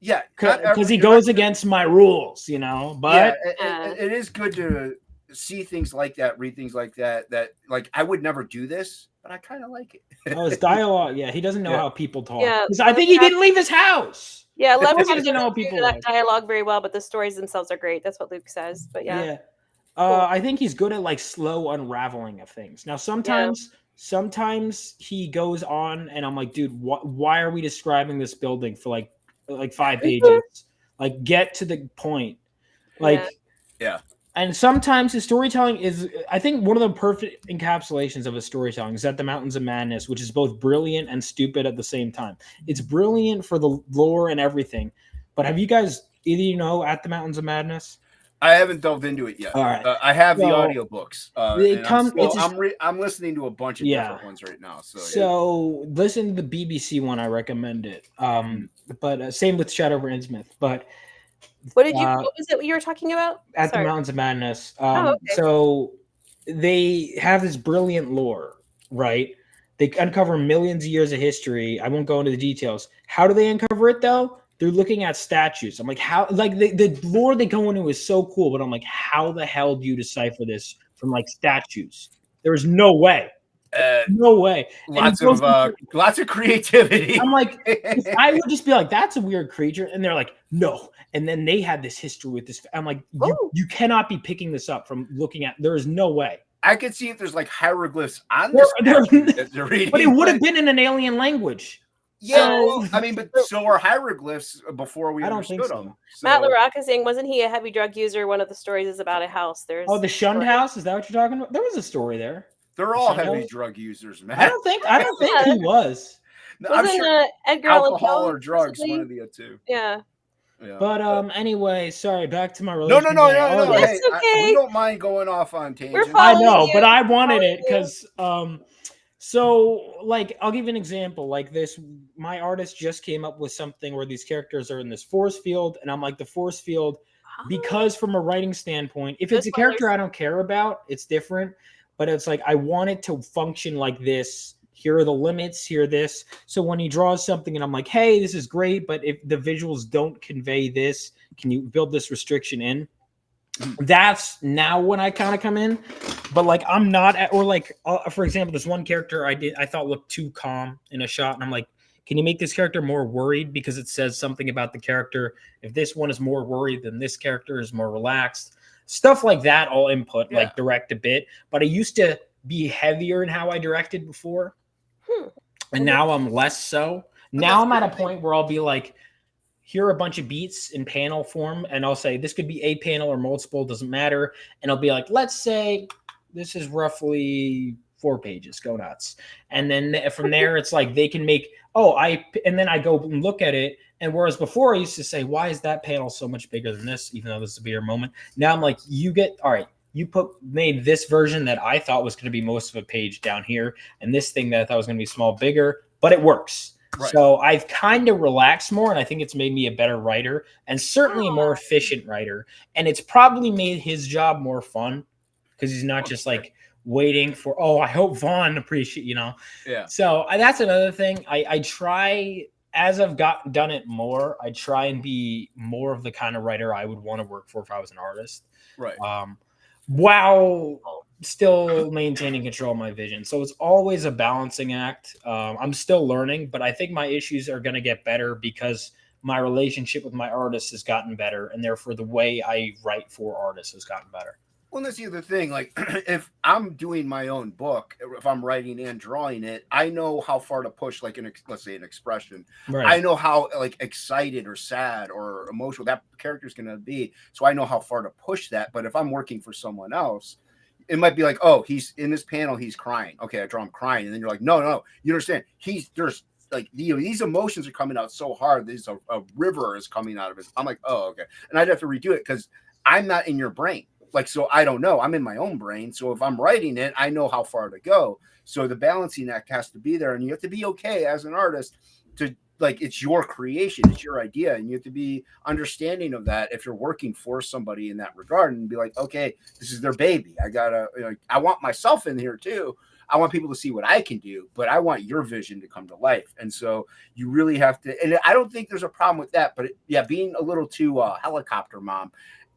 Yeah, because he goes against my rules, you know. But it is good to see things like that, read things like that. That like I would never do this, but I kind of like it. His dialogue, he doesn't know how people talk. Yeah, I think he didn't leave his house. Yeah, Leverage Those are doesn't how do people that like. dialogue very well, but the stories themselves are great. That's what Luke says. But yeah, Yeah. Cool. I think he's good at like slow unraveling of things. Now, sometimes he goes on, and I'm like, dude, why are we describing this building for like 5 pages? Like, get to the point. Like, Yeah. And sometimes his storytelling is, I think, one of the perfect encapsulations of his storytelling is at the Mountains of Madness, which is both brilliant and stupid at the same time. It's brilliant for the lore and everything. But have you guys, either you know, at the Mountains of Madness? I haven't delved into it yet. All right. I have the So, audiobooks. they And come- it's a- I'm listening to a bunch of Yeah. different ones right now. So listen to the BBC one. I recommend it. But same with Shadow over Innsmouth. But what was it you were talking about? at Sorry. the Mountains of Madness. Okay. So they have this brilliant lore, right? They uncover millions of years of history. I won't go into the details. How do they uncover it though? They're looking at statues. I'm like, how? Like the lore they go into is so cool, but I'm like, how the hell do you decipher this from like statues? There's no way. No way. Lots of creativity. I'm like, if I would just be like, that's a weird creature, and they're like, no. And then they had this history with this. I'm like, you cannot be picking this up from looking at. There is no way. I could see if there's like hieroglyphs on this that they're reading, but it would have been in an alien language. Yeah, So- well, I mean, but so are hieroglyphs before we I don't think understood so. them. Matt LaRocca is saying, wasn't he a heavy drug user? One of the stories is about a house. There's Oh, the shunned house? Is that what you're talking about? There was a story there. They're all Shunned heavy house? drug users, man. I don't think he was. I'm Wasn't sure Edgar Allan alcohol Poe or drugs, recently? one of the two. Yeah. Yeah. But anyway, sorry, back to my No. relationship. That's Hey, okay. we don't mind going off on tangents. I following know, you. but I wanted Following it because so like I'll give you an example. Like this, my artist just came up with something where these characters are in this force field, and I'm like, the force field, because from a writing standpoint, if it's a character I don't care about, it's different. But it's like I want it to function like this. Here are the limits, here this. So when he draws something and I'm like, hey, this is great, but if the visuals don't convey this, can you build this restriction in? That's now when I kind of come in. But like I'm not at, or like for example, this one character I thought looked too calm in a shot, and I'm like, can you make this character more worried because it says something about the character? If this one is more worried, then this character is more relaxed. Stuff like that, I'll input, like direct a bit. But I used to be heavier in how I directed before. And now I'm less so. Now I'm at a point where I'll be like, here are a bunch of beats in panel form, and I'll say this could be a panel or multiple, doesn't matter. And I'll be like, let's say this is roughly 4 pages, go nuts. And then from there, it's like they can make, and then I go and look at it. And whereas before I used to say, why is that panel so much bigger than this, even though this is a bigger moment? Now I'm like, you made this version that I thought was going to be most of a page down here, and this thing that I thought was going to be small, bigger, but it works. Right. So I've kind of relaxed more, and I think it's made me a better writer and certainly a more efficient writer. And it's probably made his job more fun because he's not just like waiting for, I hope Vaughn appreciate, Yeah. So that's another thing. I try, as I've done it more, I try and be more of the kind of writer I would want to work for if I was an artist. Right. While still maintaining control of my vision. So it's always a balancing act. I'm still learning, but I think my issues are going to get better because my relationship with my artists has gotten better, and therefore the way I write for artists has gotten better. Well, that's the other thing. Like, if I'm doing my own book, if I'm writing and drawing it, I know how far to push, like, let's say an expression. Right. I know how, like, excited or sad or emotional that character's going to be. So I know how far to push that. But if I'm working for someone else, it might be like, he's in this panel, he's crying. Okay, I draw him crying. And then you're like, no, you understand. There's like, these emotions are coming out so hard. There's a river is coming out of it. I'm like, okay. And I'd have to redo it because I'm not in your brain. Like, so I don't know. I'm in my own brain. So if I'm writing it, I know how far to go. So the balancing act has to be there. And you have to be okay as an artist to, like, it's your creation, it's your idea. And you have to be understanding of that if you're working for somebody in that regard and be like, okay, this is their baby. I want myself in here too. I want people to see what I can do, but I want your vision to come to life. And so you really have to, and I don't think there's a problem with that, but being a little too helicopter mom,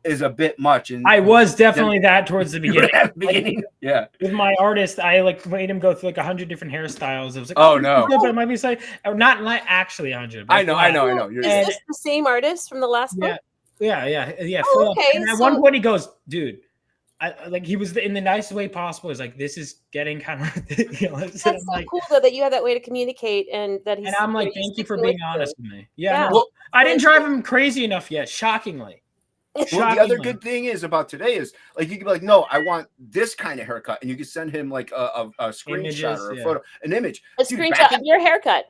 is a bit much. And I was definitely that towards the beginning. Yeah. With my artist, I like made him go through like 100 different hairstyles. It was like, oh no, but it might be like, not actually 100. I know. Is this the same artist from the last book? Yeah. Oh, okay. And at one point, he goes, "Dude, like he was in the nicest way possible. He's like, this is getting kind of ridiculous." That's so cool though that you have that way to communicate, and that he's. And I'm like, thank you for being honest with me. Yeah. Well, I didn't drive him crazy enough yet. Shockingly. Well, the other good thing is about today is like you can be like, no, I want this kind of haircut, and you can send him like a screenshot or a photo, an image, a screenshot of your haircut.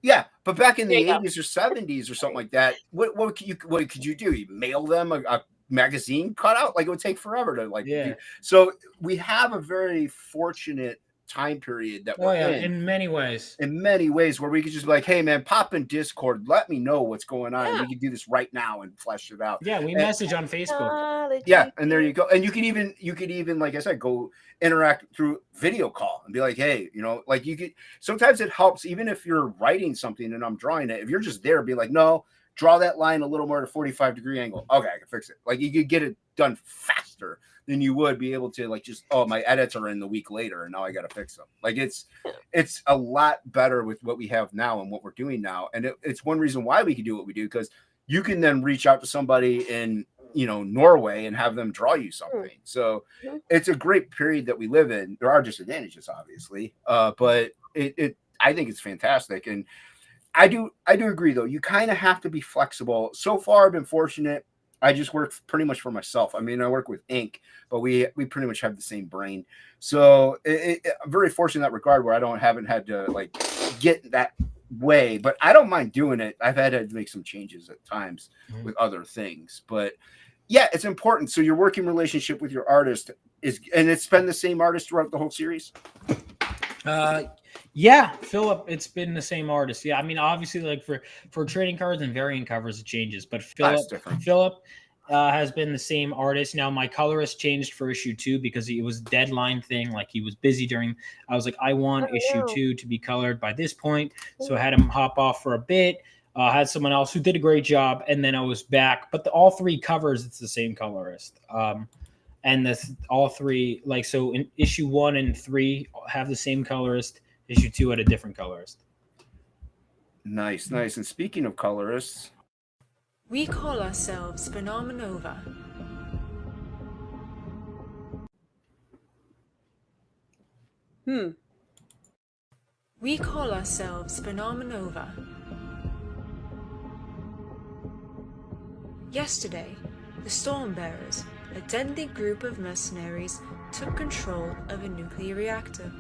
Yeah, but back in the 80s or 70s or something like that, what could you do? You mail them a magazine cutout? Like it would take forever to like. Yeah. So we have a very fortunate time period that we're in many ways. In many ways, where we could just be like, hey man, pop in Discord, let me know what's going on. Yeah. We can do this right now and flesh it out. Yeah, we message on Facebook. Yeah, and there you go. And you could even, like I said, go interact through video call and be like, hey, like you could. Sometimes it helps, even if you're writing something and I'm drawing it. If you're just there, be like, no, draw that line a little more at a 45-degree angle. Okay, I can fix it. Like you could get it done faster than you would be able to like just, oh, my edits are in the week later and now I got to fix them. Like it's a lot better with what we have now and what we're doing now. And it's one reason why we can do what we do, because you can then reach out to somebody in, Norway and have them draw you something. So it's a great period that we live in. There are disadvantages, obviously, but I think it's fantastic. And I do agree, though. You kind of have to be flexible. So far, I've been fortunate. I just work pretty much for myself. I mean, I work with ink, but we pretty much have the same brain. So I'm very fortunate in that regard, where I haven't had to like get that way, but I don't mind doing it. I've had to make some changes at times with other things, but yeah, it's important. So your working relationship with your artist and it's been the same artist throughout the whole series? Yeah, Philip, it's been the same artist. Yeah, I mean, obviously, like for trading cards and variant covers, it changes. But Philip has been the same artist. Now, my colorist changed for issue 2 because it was a deadline thing. Like he was busy during. I was like, I want issue 2 to be colored by this point, so I had him hop off for a bit. Had someone else who did a great job, and then I was back. But all 3 covers, it's the same colorist. And all 3, like, so in issue 1 and 3 have the same colorist. Issue 2 had a different colorist. Nice. And speaking of colorists, we call ourselves Phenomenova. We call ourselves Phenomenova. Yesterday, the Stormbearers, a deadly group of mercenaries, took control of a nuclear reactor.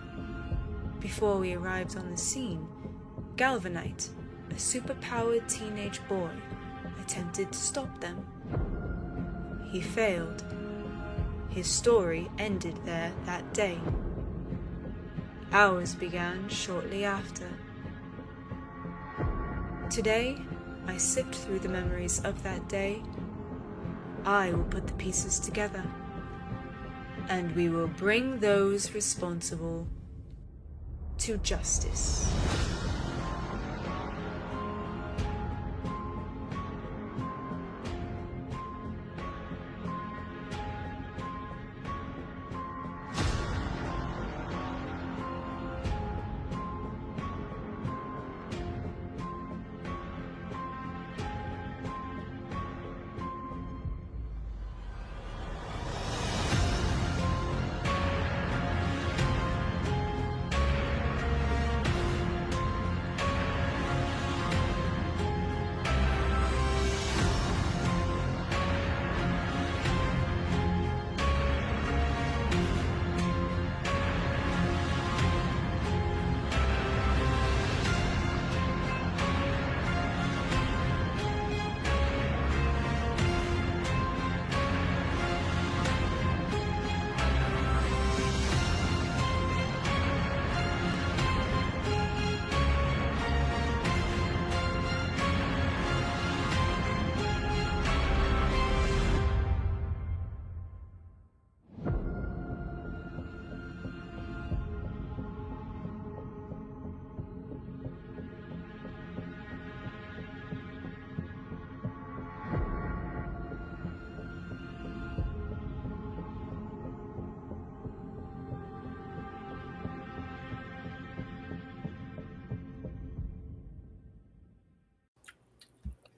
Before we arrived on the scene, Galvanite, a superpowered teenage boy, attempted to stop them. He failed. His story ended there that day. Ours began shortly after. Today, I sift through the memories of that day. I will put the pieces together, and we will bring those responsible to justice.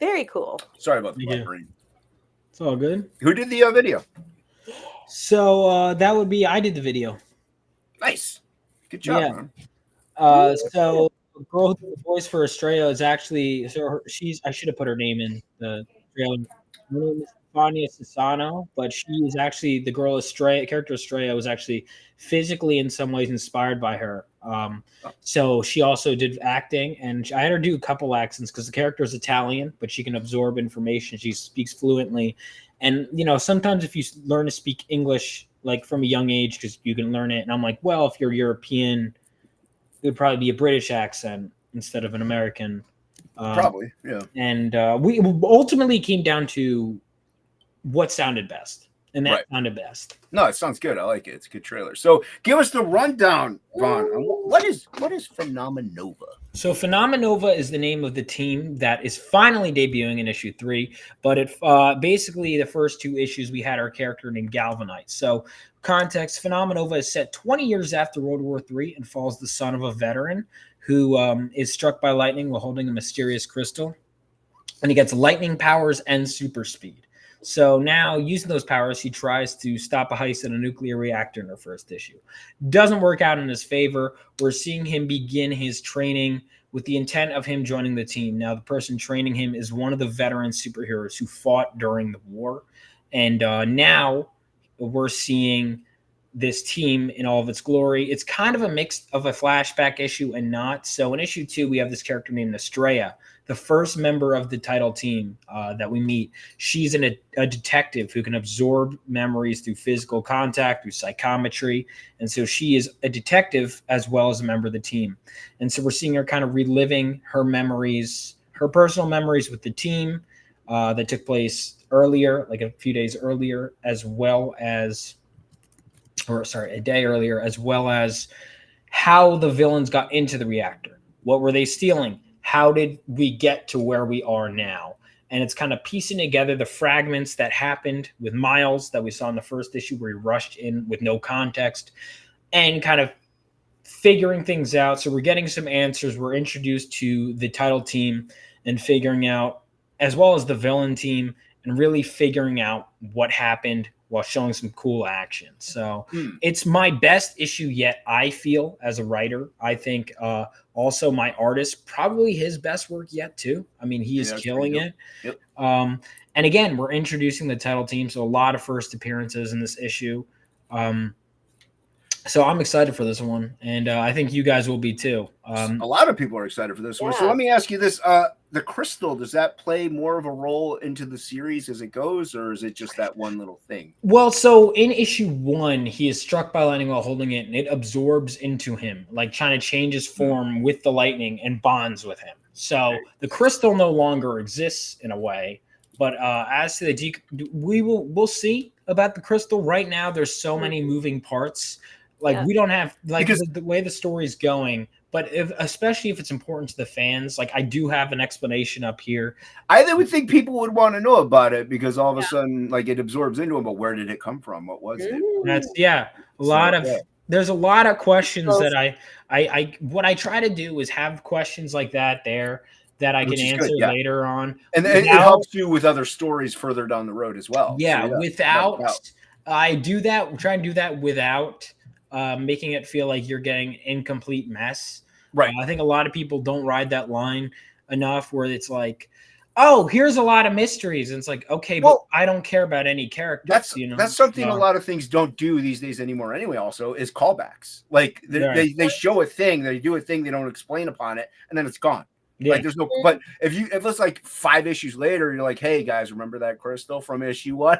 Very cool. Sorry about the Yeah. buffering. It's all good. Who did the video? So that would be I did the video. Nice. Good job, Yeah. man. So the girl who did the voice for Estrella is actually she's I should have put her name in the trailer. Her name is Fania Sasano, but she is actually the girl Estrella. Character Estrella was actually physically in some ways inspired by her. So she also did acting, and I had her do a couple accents because the character is Italian, but she can absorb information. She speaks fluently, and sometimes if you learn to speak English like from a young age, because you can learn it. And I'm like, well, if you're European, it would probably be a British accent instead of an American. Probably, yeah. And we ultimately came down to what sounded best, and that sounded best. No, it sounds good. I like it. It's a good trailer. So give us the rundown, Vaughn. What is Phenomenova? So Phenomenova is the name of the team that is finally debuting in issue 3. But it basically the first 2 issues we had our character named Galvanite. So context: Phenomenova is set 20 years after World War III and follows the son of a veteran who is struck by lightning while holding a mysterious crystal, and he gets lightning powers and super speed. So now, using those powers, he tries to stop a heist in a nuclear reactor in her first issue. Doesn't work out in his favor. We're seeing him begin his training with the intent of him joining the team. Now, the person training him is one of the veteran superheroes who fought during the war. And now we're seeing this team in all of its glory. It's kind of a mix of a flashback issue and not. So in issue 2, we have this character named Estrella, the first member of the title team that we meet. She's a detective who can absorb memories through physical contact, through psychometry. And so she is a detective as well as a member of the team. And so we're seeing her kind of reliving her memories, her personal memories with the team that took place earlier, like a few days earlier, as well as, a day earlier, as well as how the villains got into the reactor. What were they stealing? How did we get to where we are now? And it's kind of piecing together the fragments that happened with Miles that we saw in the first issue where he rushed in with no context and kind of figuring things out. So we're getting some answers. We're introduced to the title team and figuring out, as well as the villain team, and really figuring out what happened while showing some cool action. So it's my best issue yet, I feel, as a writer. I think also my artist, probably his best work yet too. I mean, he is killing it. Yep. And again, we're introducing the title team, so a lot of first appearances in this issue. So I'm excited for this one, and I think you guys will be too. A lot of people are excited for this one. So let me ask you this. The crystal, does that play more of a role into the series as it goes, or is it just that one little thing? Well, so in issue 1, he is struck by lightning while holding it, and it absorbs into him, like trying to change his form with the lightning and bonds with him. So the crystal no longer exists in a way. But as to the we'll see about the crystal. Right now, there's so many moving parts. Like we don't have the way the story's going. But especially if it's important to the fans, like I do have an explanation up here. I would think people would want to know about it because all of a sudden, like it absorbs into them. But where did it come from? What was it? That's there's a lot of questions that I what I try to do is have questions like that there that I can answer later on, and it helps you with other stories further down the road as well. Yeah, I do that. Try and do that without making it feel like you're getting an incomplete mess. Right. I think a lot of people don't ride that line enough where it's like, oh, here's a lot of mysteries. And it's like, okay, but I don't care about any characters. That's something a lot of things don't do these days anymore anyway, also, is callbacks. Like they show a thing, they do a thing, they don't explain upon it, and then it's gone. Yeah. Like there's no, but if it's like 5 issues later, you're like, hey guys, remember that crystal from issue 1?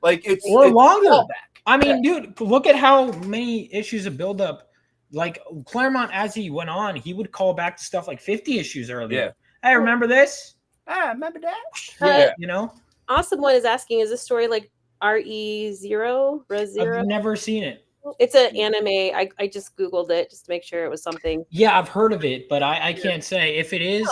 Like it's longer. Callback. I mean, dude, look at how many issues of buildup. Like Claremont, as he went on, he would call back to stuff like 50 issues earlier. Yeah. Hey, remember this? Remember that? Yeah. Awesome One is asking, is this story like RE0? I've never seen it. It's an anime. I just Googled it just to make sure it was something. Yeah, I've heard of it, but I can't say if it is.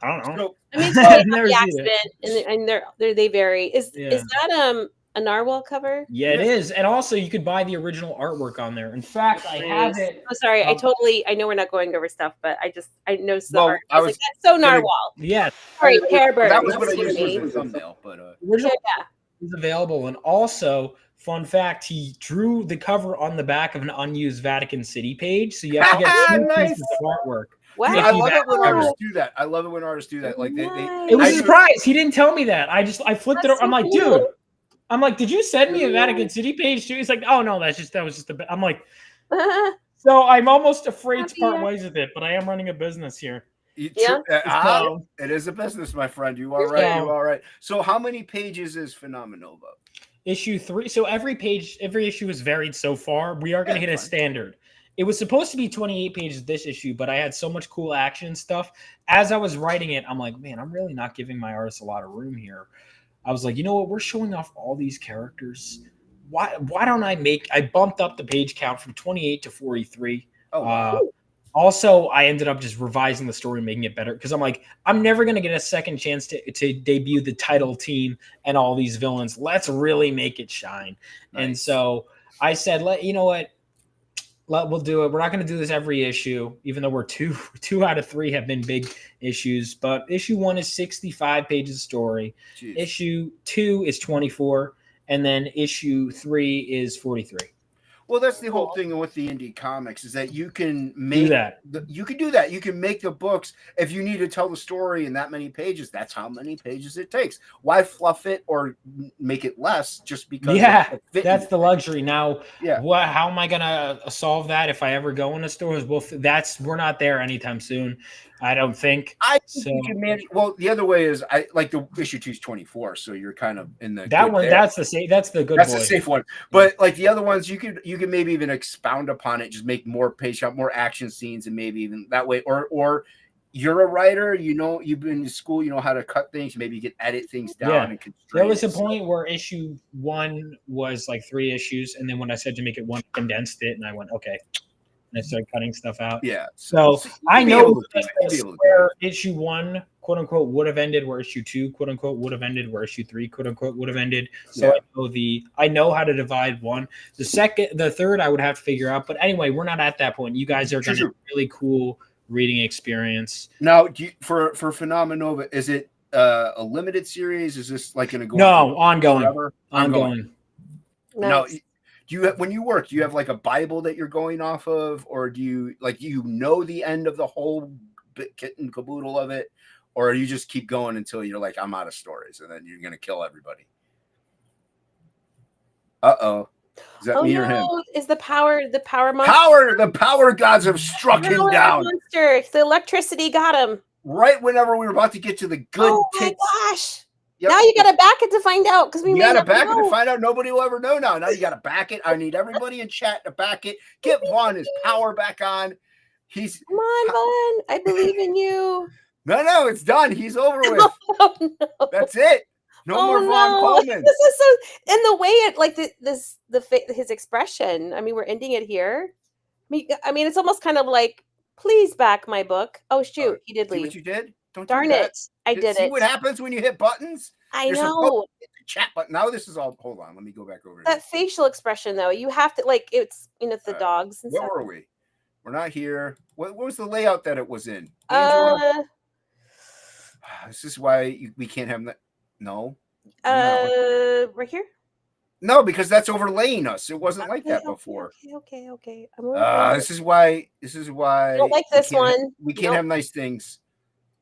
I don't know. I mean, it's the accident, and they vary. Is that a narwhal cover. Yeah, it is. And also, you could buy the original artwork on there. In fact, I have it. Oh, sorry. I know we're not going over stuff, but I noticed the Well, art. I was like, that's so narwhal. Yeah. Sorry, Hairburn. That was what I Excuse used me. as a thumbnail, but Original Yeah. is available. And also, fun fact, he drew the cover on the back of an unused Vatican City page. So you have to get two Nice. pieces of artwork. Wow. I love it when Wow. artists do that. I love it when artists do that. Like Nice. It was I a do- surprise. He didn't tell me that. I flipped it. That's I'm so like, cool. dude. I'm like, did you send me a Vatican City page too? He's like, oh no, that was just a. I'm like, so I'm almost afraid to part Happy ways with it, but I am running a business here. Yeah. So, It is a business, my friend. You are right. Yeah. You are right. So, how many pages is Phenomenova? issue 3. So every issue is varied so far. We are going to hit a fine. standard. It was supposed to be 28 pages this issue, but I had so much cool action stuff. As I was writing it, I'm like, man, I'm really not giving my artists a lot of room here. I was like, you know what? We're showing off all these characters. Why don't I bumped up the page count from 28 to 43. Oh, wow. Also, I ended up just revising the story, making it better because I'm like, I'm never going to get a second chance to debut the title team and all these villains. Let's really make it shine. Nice. And so I said, you know what? We'll do it. We're not going to do this every issue, even though we're two out of 3 have been big issues. But issue 1 is 65 pages of story. Jeez. Issue 2 is 24. And then issue 3 is 43. Well, that's the whole thing with the indie comics is that you can make Do that. You can do that. You can make the books if you need to tell the story in that many pages. That's how many pages it takes. Why fluff it or make it less just because? Yeah, of the that's the luxury. Now, Yeah. How am I gonna solve that if I ever go into stores? Well, we're not there anytime soon. I don't think. I think So- you can manage. Well, the other way is I like the issue 2 is 24, so you're kind of in the That good one, there. that's the safe. That's the good. That's boy. a safe one. But like the other ones, you can maybe even expound upon it, just make more page count, more action scenes, and maybe even that way. Or you're a writer, you've been to school, you know how to cut things. Maybe you can edit things down Yeah. and constrain. There was a it. point where issue 1 was like 3 issues, and then when I said to make it 1, I condensed it, and I went okay. And I started cutting stuff out. Yeah. So you'll I be know able to do it. You'll be able to do where issue 1, quote unquote, would have ended, where issue 2, quote unquote, would have ended, where issue 3, quote unquote, would have ended. So Yeah. I know how to divide 1. The third, I would have to figure out. But anyway, we're not at that point. You guys are going to have a really cool reading experience. Now, for Phenomenova, is it a limited series? Is this like going to go? No, ongoing. Forever? Ongoing. Now, Nice. when you work, do you have like a Bible that you're going off of, or do you the end of the whole kit and caboodle of it, or you just keep going until you're like, I'm out of stories, and then you're gonna kill everybody? Is that me or him? Is the power monster? The power gods have struck him Power down monster. The electricity got him. right whenever we were about to get to the good. Oh my tits. gosh! Yep. Now you got to back it to find out because we You may got to not back it know. to find out. Nobody will ever know now. Now you got to back it. I need everybody in chat to back it. Get Vaughn his power back on. He's Come on, Vaughn. I believe in you. no, it's done. He's over with. Oh no! That's it. No more Vaughn Coleman. This is so, and the way it like his expression. I mean, we're ending it here. I mean, it's almost kind of like, please back my book. Oh shoot, he did See leave. what you did? Don't Darn do that. it! I did See it. what happens when you hit buttons? I You're supposed know to hit the chat button. Now this is all. Hold on. Let me go back over that here. facial expression though. You have to like it's the dogs and Where stuff. were we? We're not here. What was the layout that it was in? Angela? This is why we can't have that. No. Right here. No, because that's overlaying us. It wasn't like that before. Okay. I'm This is why. I don't like this one. We can't have nice things.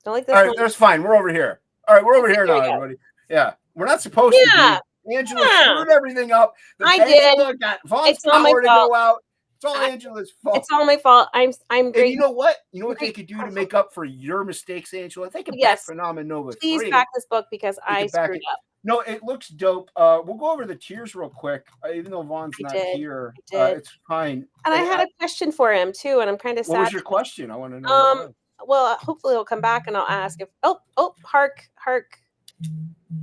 Don't like this All right, one. that's fine. We're over here. All right, we're over here There now, we go. everybody. Yeah, we're not supposed to be. Angela screwed everything up. I did. Got Vaughn's It's all my power to fault. go out. It's all Angela's fault. It's all my fault. I'm And great. you know what? You know what they could do to make up for your mistakes, Angela? They could Yes. back Phenomenova. Please 3. back this book because I could back screwed it. up. No, it looks dope. We'll go over the tiers real quick, even though Vaughn's I not did. here. I did. It's fine. And I had a question for him too, and I'm kind of sad. What was your question? I want to know. what it was. Well, hopefully he'll come back and I'll ask if. Hark.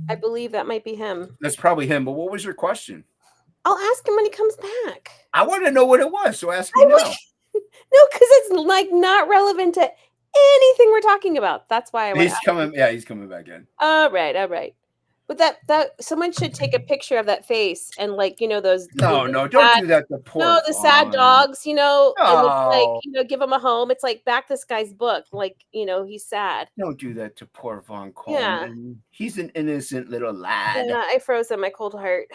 I believe that might be him. That's probably him. But what was your question? I'll ask him when he comes back. I want to know what it was. So ask me now. No, because it's like not relevant to anything we're talking about. That's why I want. He's coming. Yeah, he's coming back in. All right. But that someone should take a picture of that face and like those No, the no, don't sad, do that to poor no the sad Vaughn. dogs and it's like No. give them a home. It's like back this guy's book, like he's sad. Don't do that to poor Vaughn Yeah. Coleman. He's an innocent little lad. Yeah, I froze in my cold heart.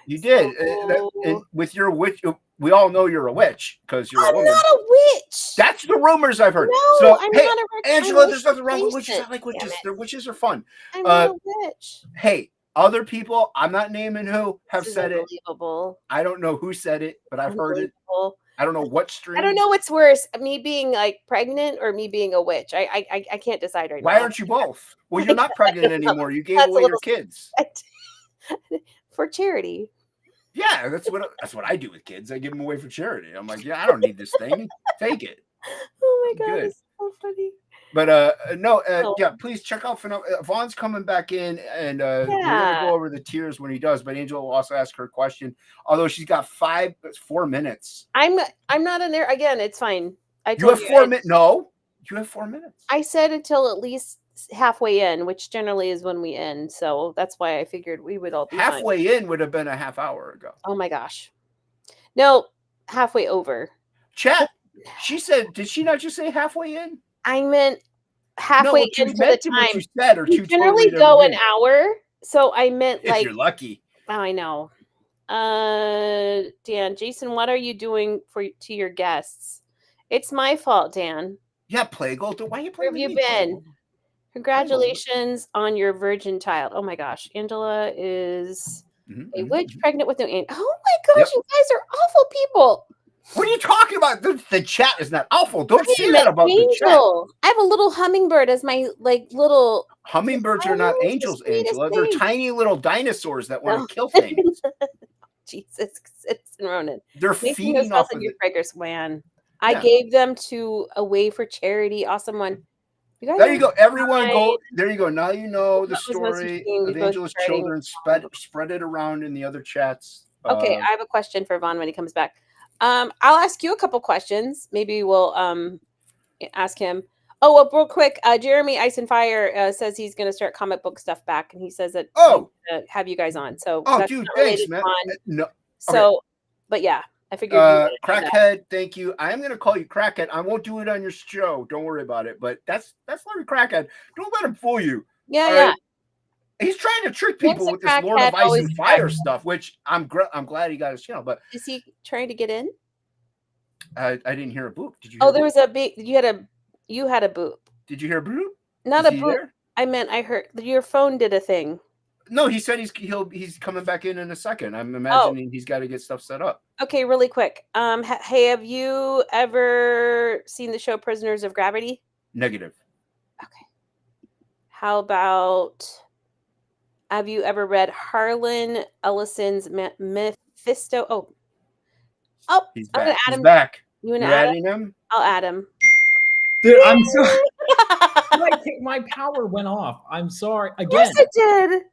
You did. So- And with your witch, we all know you're a witch because you're a I'm woman. not a witch. That's the rumors I've heard. No, So, I'm hey, not a witch. Angela, I'm there's nothing wrong with witches. I patient. like Damn witches. it. Their witches are fun. I'm not a witch. Hey, other people, I'm not naming who, have This is said it. unbelievable. I don't know who said it, but I've heard it. Unbelievable. I don't know what stream. I don't know what's worse, me being like pregnant or me being a witch. I can't decide right now. Why aren't you both? Well, you're not pregnant anymore. You gave That's a away your little- kids. For charity? Yeah, that's what I do with kids. I give them away for charity. I'm like, yeah, I don't need this thing. Take it. Oh my god, Good. it's so funny. But no, Oh. yeah, please check out Vaughn's coming back in, and we're gonna Yeah. go over the tiers when he does. But Angela will also ask her question, although she's got 4 minutes. I'm not in there again. It's fine. I You told have 4 minutes. No, you have 4 minutes. I said until at least halfway in, which generally is when we end. So that's why I figured we would all be fine. Halfway in would have been a half hour ago. Oh my gosh. No, halfway over. Chat. She said, did she not just say halfway in? I meant halfway what you into meant the to what time. you said, or We two generally totally go an different hour. So I meant things. If like you're lucky. oh, I know. Dan, Jason, what are you doing to your guests? It's my fault, Dan. Yeah, Plague Gold. Why are you Where playing? have you with me, Plague been? Gold? Congratulations on your virgin child. Oh my gosh. Angela is Mhm, a mhm, witch mhm. pregnant with no aunt. Oh my gosh, Yep. you guys are awful people. What are you talking about? The chat is not awful. Don't I say am that an about the chat. angel. I have a little hummingbird as my little Hummingbirds I are not know, it's the angels, sweetest Angela. They're thing. tiny little dinosaurs that want No. to kill things. Jesus, it's Ronan. They're Making those feeding bells off in of your it. fragrance, man. I Yeah. gave them to away for charity. Awesome one. You guys There are you go. Everyone go. fine. There you go. Now you know the That was most story interesting. We of both Angela's starting- children. Spread it around in the other chats. Okay, I have a question for Vaughn when he comes back. I'll ask you a couple questions. Maybe we'll ask him. Oh, well, real quick, Jeremy Ice and Fire says he's going to start comic book stuff back, and he says that Oh. he's gonna have you guys on. So Oh, that's dude, not thanks, related, man. Vaughn. No, So, but yeah, I figured. You wanted to know that. Crackhead, thank you. I am gonna call you Crackhead. I won't do it on your show. Don't worry about it. But that's Larry Crackhead. Don't let him fool you. Yeah, All yeah. right? He's trying to trick Once people a with this Lord crackhead, of Ice always and a Fire crackhead. stuff, which I'm glad he got his channel. But Is he trying to get in? I didn't hear a boop. Did you? Oh, Hear there a boop? was a big. You had a boop. Did you hear a boop? Not Is a he boop. there? I meant I heard your phone did a thing. No, he said he's coming back in a second. I'm Oh. imagining he's got to get stuff set up. Okay, really quick. Hey, have you ever seen the show Prisoners of Gravity? Negative. Okay. How about have you ever read Harlan Ellison's Mephisto? Oh, He's I'm gonna back. add He's him. back. You want to You're add him? adding him? I'll add him. Dude, I'm so my power went off. I'm sorry Of again. course it did.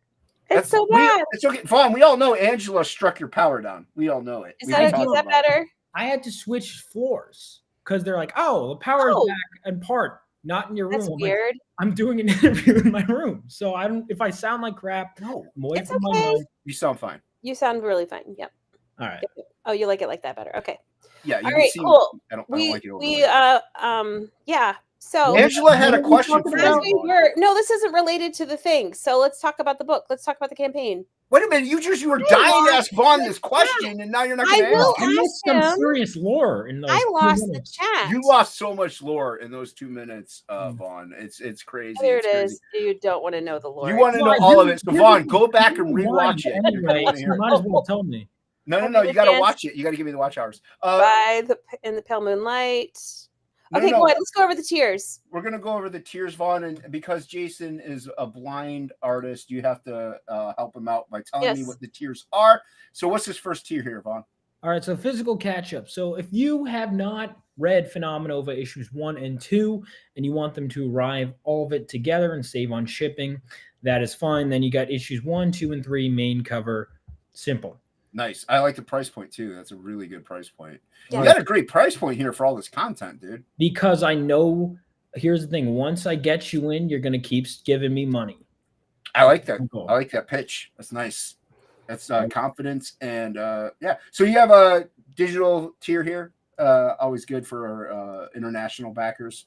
It's so bad. It's okay. Vaughn, we all know Angela struck your power down. We all know it. Is We've been that talking about it. better? I had to switch floors because they're like, "Oh, the power is Oh. back in part, not in your room." That's I'm like, weird. I'm doing an interview in my room, so I don't. If I sound like crap, No, I'm away It's from okay. my mic. you sound fine. You sound really fine. Yep. All right. Oh, you like it like that better. Okay. Yeah, you All can right, see. cool. I don't We like it over yeah. So Angela had a What are we question talking for as you. about? we were no, this isn't related to the thing. So let's talk about the book. Let's talk about the campaign. Wait a minute, you were I dying to lost ask Vaughn this question, and now you're not I going to will ask I him. missed some him. serious lore in those. I 2 lost the minutes. chat. You lost so much lore in those 2 minutes, Vaughn. It's crazy. There It's it crazy. is. You don't want to know the lore. You want to know Well, all of you- it. So you- Vaughn, go back and you rewatch it. won You're gonna Anyway, wanna so hear you it. might as well tell me. No, I'll you be got to the watch it. You got to give me the watch hours. in the pale moonlight. No, Okay, no. go ahead. Let's go over the tiers. We're gonna go over the tiers, Vaughn, and because Jason is a blind artist, you have to help him out by telling me Yes. what the tiers are. So, what's his first tier here, Vaughn? All right, so physical catch up. So if you have not read Phenomenova issues 1 and 2, and you want them to arrive all of it together and save on shipping, that is fine. Then you got issues 1, 2, and 3 main cover. Simple. Nice. I like the price point too. That's a really good price point. Yeah. You got a great price point here for all this content, dude. Because I know, here's the thing: once I get you in, you're gonna keep giving me money. I like that. Cool. I like that pitch. That's nice. That's confidence and yeah. So you have a digital tier here. Always good for our international backers.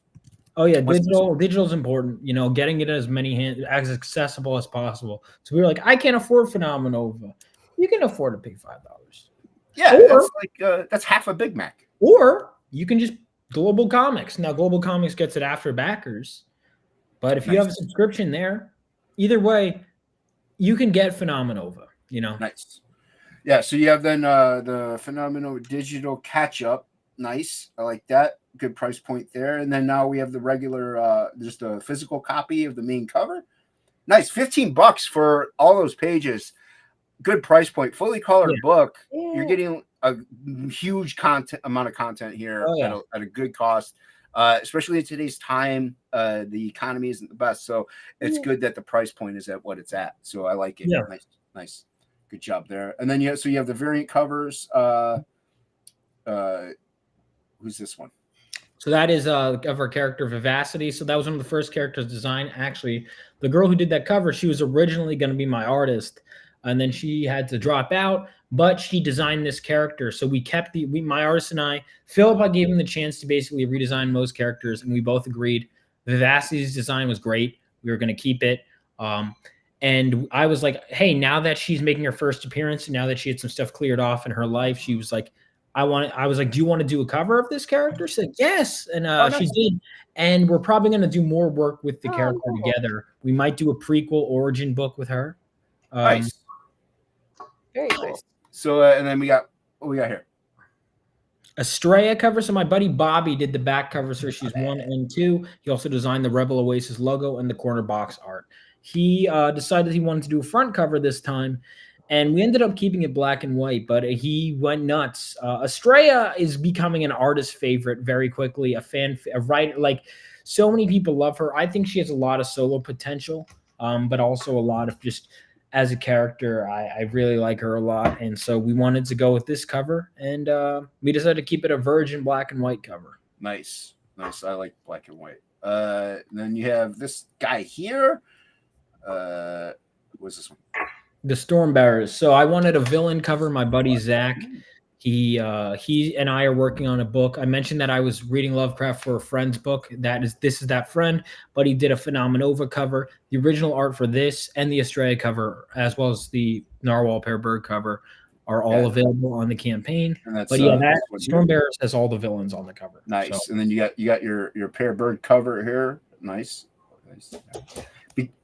Oh yeah, digital's important. You know, getting it in as many hands as accessible as possible. So we were like, I can't afford Phenomenova. You can afford to pay $5. Yeah, Or- that's like that's half a Big Mac. Or you can just Global Comics. Now Global Comics gets it after backers, but if you have a subscription there, either way, you can get Phenomenova. You know, Nice. Yeah, so you have then the Phenomenal digital catch up. Nice. I like that. Good price point there. And then now we have the regular just a physical copy of the main cover. Nice. $15 for all those pages. Good price point. Fully colored book. Yeah. You're getting a huge amount of content here at a good cost. Especially in today's time, the economy isn't the best. So it's good that the price point is at what it's at. So I like it. Yeah. Nice. Good job there. And then you have the variant covers. Who's this one? so that is of our character Vivacity. So that was one of the first characters designed. Actually, the girl who did that cover, she was originally going to be my artist, and then she had to drop out. But she designed this character, so we kept my artist and I. Philip, I gave him the chance to basically redesign most characters, and we both agreed Vivacity's design was great. We were going to keep it. And I was like, hey, now that she's making her first appearance, and now that she had some stuff cleared off in her life, she was like, I was like, do you want to do a cover of this character? She said, yes. And nice. she did. And we're probably going to do more work with the character together. We might do a prequel origin book with her. Nice. Very cool. So, and then what we got here? Estrella cover. So my buddy Bobby did the back covers for issues 1 and 2. He also designed the Rebel Oasis logo and the corner box art. He decided he wanted to do a front cover this time, and we ended up keeping it black and white, but he went nuts. Estrella is becoming an artist favorite very quickly, a writer. Like, so many people love her. I think she has a lot of solo potential, but also a lot of just as a character. I really like her a lot, and so we wanted to go with this cover, and we decided to keep it a virgin black and white cover. Nice. I like black and white. Then you have this guy here. What's this one? The Stormbearers. So I wanted a villain cover. My buddy Zach, he and I are working on a book. I mentioned that I was reading Lovecraft for a friend's book. This is that friend, but he did a Phenomenova cover. The original art for this and the Estrella cover, as well as the Narwhal Pair Bird cover, are all available on the campaign. And that's, but yeah, that Stormbearers has all the villains on the cover. Nice. So. And then you got your Pair Bird cover here. Nice.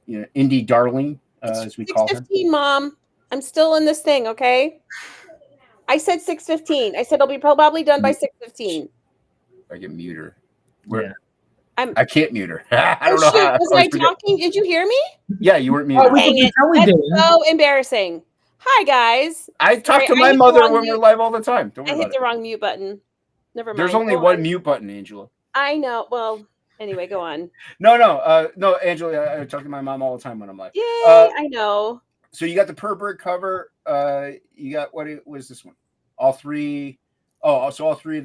Indie darling, as we call her. 6:15, Mom. I'm still in this thing, okay? I said 6:15. I said it'll be probably done by 6:15. I can mute her. I can't mute her. I don't know how. Was I talking? Did you hear me? Yeah, you weren't muted. Dang it. That's so embarrassing. Hi, guys. I talk to my mother when we're live all the time. Don't worry I hit the wrong mute button. Never mind. There's only one mute button, Angela. I know. Well, anyway, go on. No, Angela. I talk to my mom all the time when I'm live. Yay, I know. So you got the Per Bird cover. You got what is this one? All three. Oh, so all three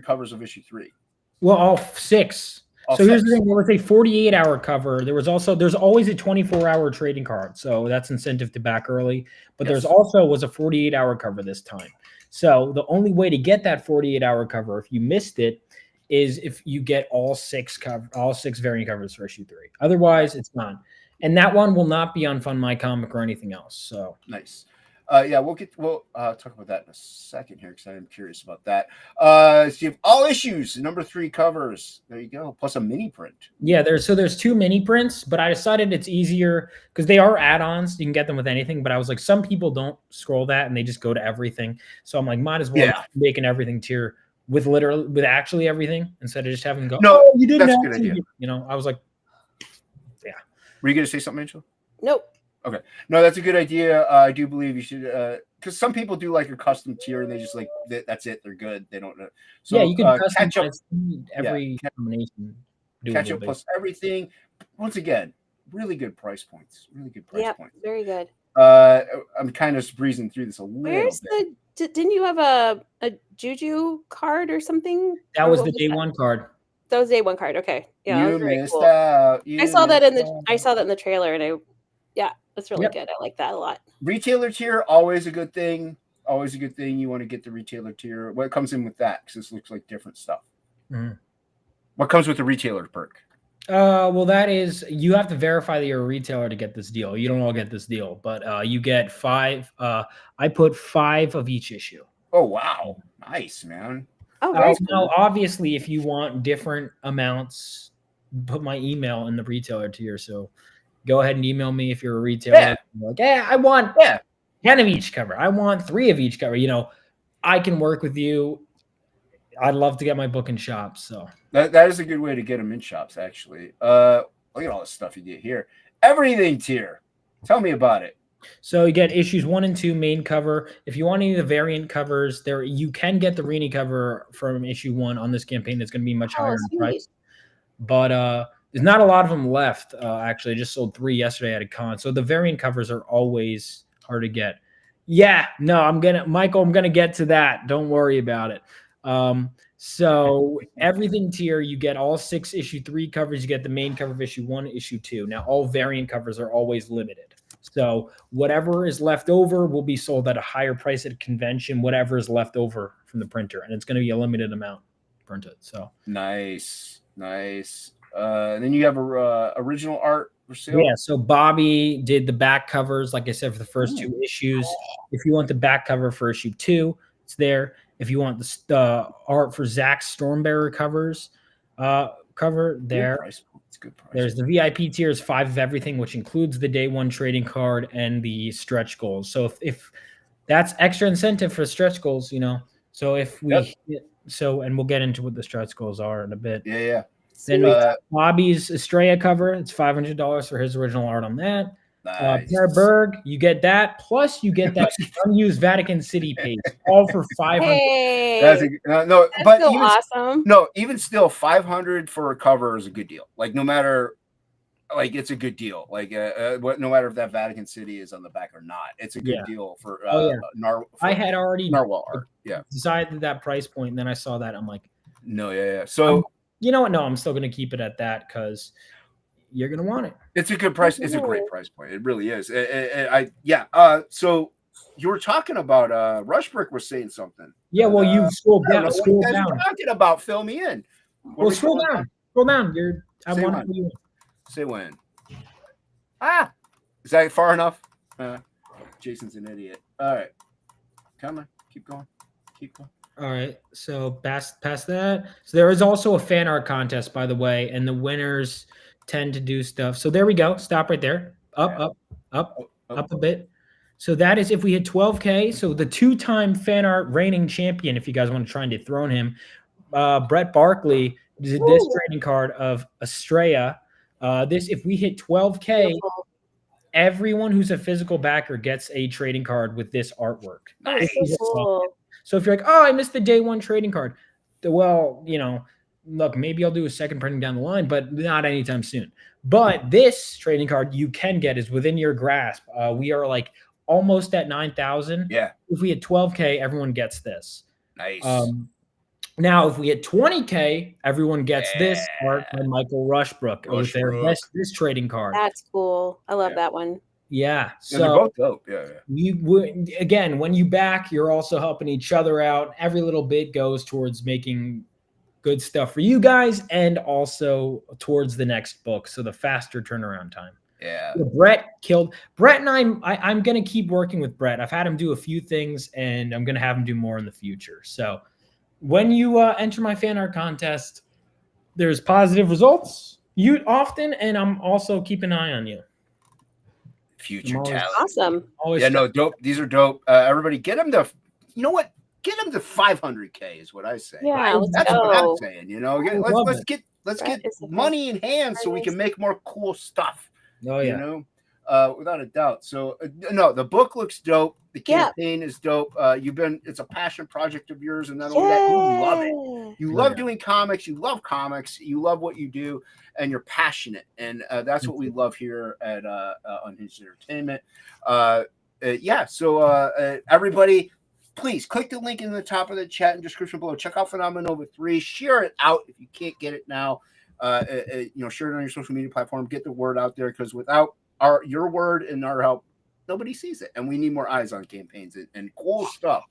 covers of issue 3. Well, all 6. Here's the thing: there was a 48-hour cover. There's always a 24-hour trading card, so that's incentive to back early. But there's also was a 48-hour cover this time. So the only way to get that 48-hour cover, if you missed it, is if you get all 6 variant covers for issue 3. Otherwise, it's not. And that one will not be on Fund My Comic or anything else. So nice. Yeah, we'll talk about that in a second here because I'm curious about that. So you have all issues, number 3 covers. There you go, plus a mini print. Yeah, there's 2 mini prints, but I decided it's easier because they are add-ons. You can get them with anything, but I was like, some people don't scroll that and they just go to everything. So I'm like, might as well make an everything tier with actually everything instead of just having them go. No, you didn't. That's a good idea. You know, I was like, yeah. Were you going to say something, Angela? Nope. Okay. No, that's a good idea. I do believe you should, because some people do like a custom tier and they just like, that's it. They're good. They don't know. So, yeah, you can catch up every combination. Catch up plus everything. Once again, really good price points. Really good price points. Very good. I'm kind of breezing through this a little bit. Didn't you have a Juju card or something? That was the day 1 card. That was day 1 card. Okay. Yeah. You that was very missed cool. out. I saw that in the trailer and Yeah, that's really Yep. good. I like that a lot. Retailer tier, always a good thing. Always a good thing. You want to get the retailer tier. What comes in with that? Because this looks like different stuff. Mhm. What comes with the retailer perk? Well, that is, you have to verify that you're a retailer to get this deal. You don't all get this deal, but you get 5. I put 5 of each issue. Oh, wow. Nice, man. Oh, very Now, obviously, if you want different amounts, put my email in the retailer tier. So go ahead and email me if you're a retailer. Yeah. You're like, yeah, I want 10 of each cover. I want 3 of each cover. You know, I can work with you. I'd love to get my book in shops. So that is a good way to get them in shops, actually. Look at all the stuff you get here. Everything tier. Tell me about it. So you get issues 1 and 2 main cover. If you want any of the variant covers, there you can get the Rini cover from issue 1 on this campaign. That's going to be much higher in price. But there's not a lot of them left. Actually, I just sold 3 yesterday at a con. So the variant covers are always hard to get. Yeah, no, Michael, I'm gonna get to that. Don't worry about it. So everything tier, you get all 6 issue 3 covers. You get the main cover of issue 1, issue 2. Now all variant covers are always limited. So whatever is left over will be sold at a higher price at a convention, whatever is left over from the printer. And it's going to be a limited amount printed. So nice. And then you have original art for sale. Yeah, so Bobby did the back covers, like I said, for the first 2 issues. If you want the back cover for issue 2, it's there. If you want the art for Zach's Stormbearer covers, cover there. It's good price. There's the VIP tier is 5 of everything, which includes the day 1 trading card and the stretch goals. So if that's extra incentive for stretch goals, you know. So if we and we'll get into what the stretch goals are in a bit. Yeah. Then we got Bobby's Estrella cover. It's $500 for his original art on that. Nice. Berg, you get that. Plus, you get that unused Vatican City page, all for $500. Hey, that's so awesome. No, even still, $500 for a cover is a good deal. Like no matter, like it's a good deal. Like no matter if that Vatican City is on the back or not, it's a good deal for. I had already Narwhal art. Yeah, decided that price point, and then I saw that. I'm like, no, yeah. So you know what? No, I'm still going to keep it at that because you're going to want it. It's a good price. It's a great price point. It really is. So you were talking about Rushbrick was saying something. Yeah, well, you scroll down. Scroll down. Talking about fill me in. Well, scroll down. Scroll down. I want to. Say when. Is that far enough? Jason's an idiot. All right, come on. Keep going. All right, so past that. So there is also a fan art contest, by the way, and the winners tend to do stuff. So there we go. Stop right there. Up a bit. So that is if we hit 12K. So the 2-time fan art reigning champion, if you guys want to try and dethrone him, Brett Barkley did this trading card of Estrella. If we hit 12K, everyone who's a physical backer gets a trading card with this artwork. Nice. Cool. So if you're like, oh, I missed the day 1 trading card. Well, you know, look, maybe I'll do a second printing down the line, but not anytime soon. But this trading card you can get is within your grasp. We are like almost at 9,000. Yeah. If we hit 12K, everyone gets this. Nice. Now, if we hit 20K, everyone gets this art by Michael Rushbrook. This trading card. That's cool. I love that one. Yeah. So they're both dope. Yeah. You would, again, when you back, you're also helping each other out. Every little bit goes towards making good stuff for you guys and also towards the next book. So the faster turnaround time. Yeah. Brett and I'm going to keep working with Brett. I've had him do a few things and I'm going to have him do more in the future. So when you enter my fan art contest, there's positive results and I'm also keeping an eye on you. Future talent. Awesome. Dope. These are dope. Everybody get them to, you know what? Get them to 500K is what I say. Yeah, that's what I'm saying. You know, let's get money in hand so we can make more cool stuff. Oh yeah. You know, without a doubt. So no, the book looks dope. The campaign is dope. It's a passion project of yours, and not only that, you love it. You love doing comics. You love comics. You love what you do, and you're passionate. And that's what we love here at Unhinged Entertainment. So everybody, please click the link in the top of the chat and description below. Check out Phenomenova 3. Share it out if you can't get it now. Share it on your social media platform. Get the word out there, because without your word and our help, nobody sees it, and we need more eyes on campaigns and cool stuff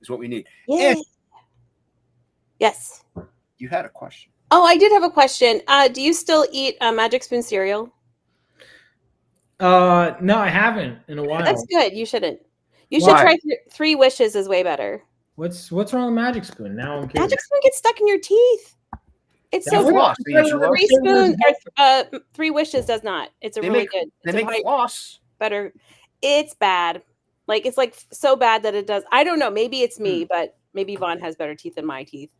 is what we need. Yeah. And Yes. you had a question. Oh, I did have a question. Do you still eat Magic Spoon cereal? No, I haven't in a while. That's good. You shouldn't. You Why? should try 3 Wishes is way better. What's wrong with Magic Spoon? Now I'm curious. Magic Spoon gets stuck in your teeth. It's so They good. floss, Angela. 3 Spoon or 3 Wishes does not. It's a They really make- good. They It's a make floss. better. It's bad. Like it's like so bad that it does. I don't know. Maybe it's me, but maybe Vaughn has better teeth than my teeth.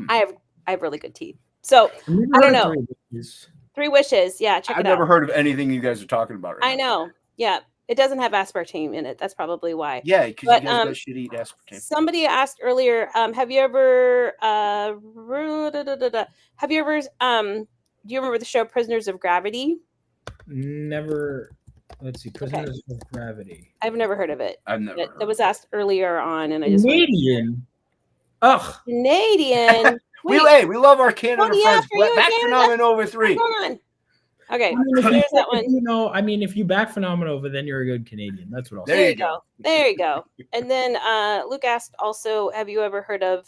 I have really good teeth. So I don't know. 3 Wishes. Yeah, check I've it never out. heard of anything you guys are talking about right I know. Yeah. It doesn't have aspartame in it. That's probably why. Yeah, because you But, guys should eat aspartame. Somebody asked earlier, have you ever do you remember the show Prisoners of Gravity? Never. Let's see. Prisoners of Gravity. I've never heard of it. I've never heard That was asked earlier on, and I just Canadian. Ugh. Canadian. we love our Canada Oh, yeah, friends. for you, Back Canada. Phenomena over 3. Come on. Okay, I mean, there's that one. if you back Phenomena over, then you're a good Canadian. That's what I'll say. There you go. There you go. And then Luke asked also, have you ever heard of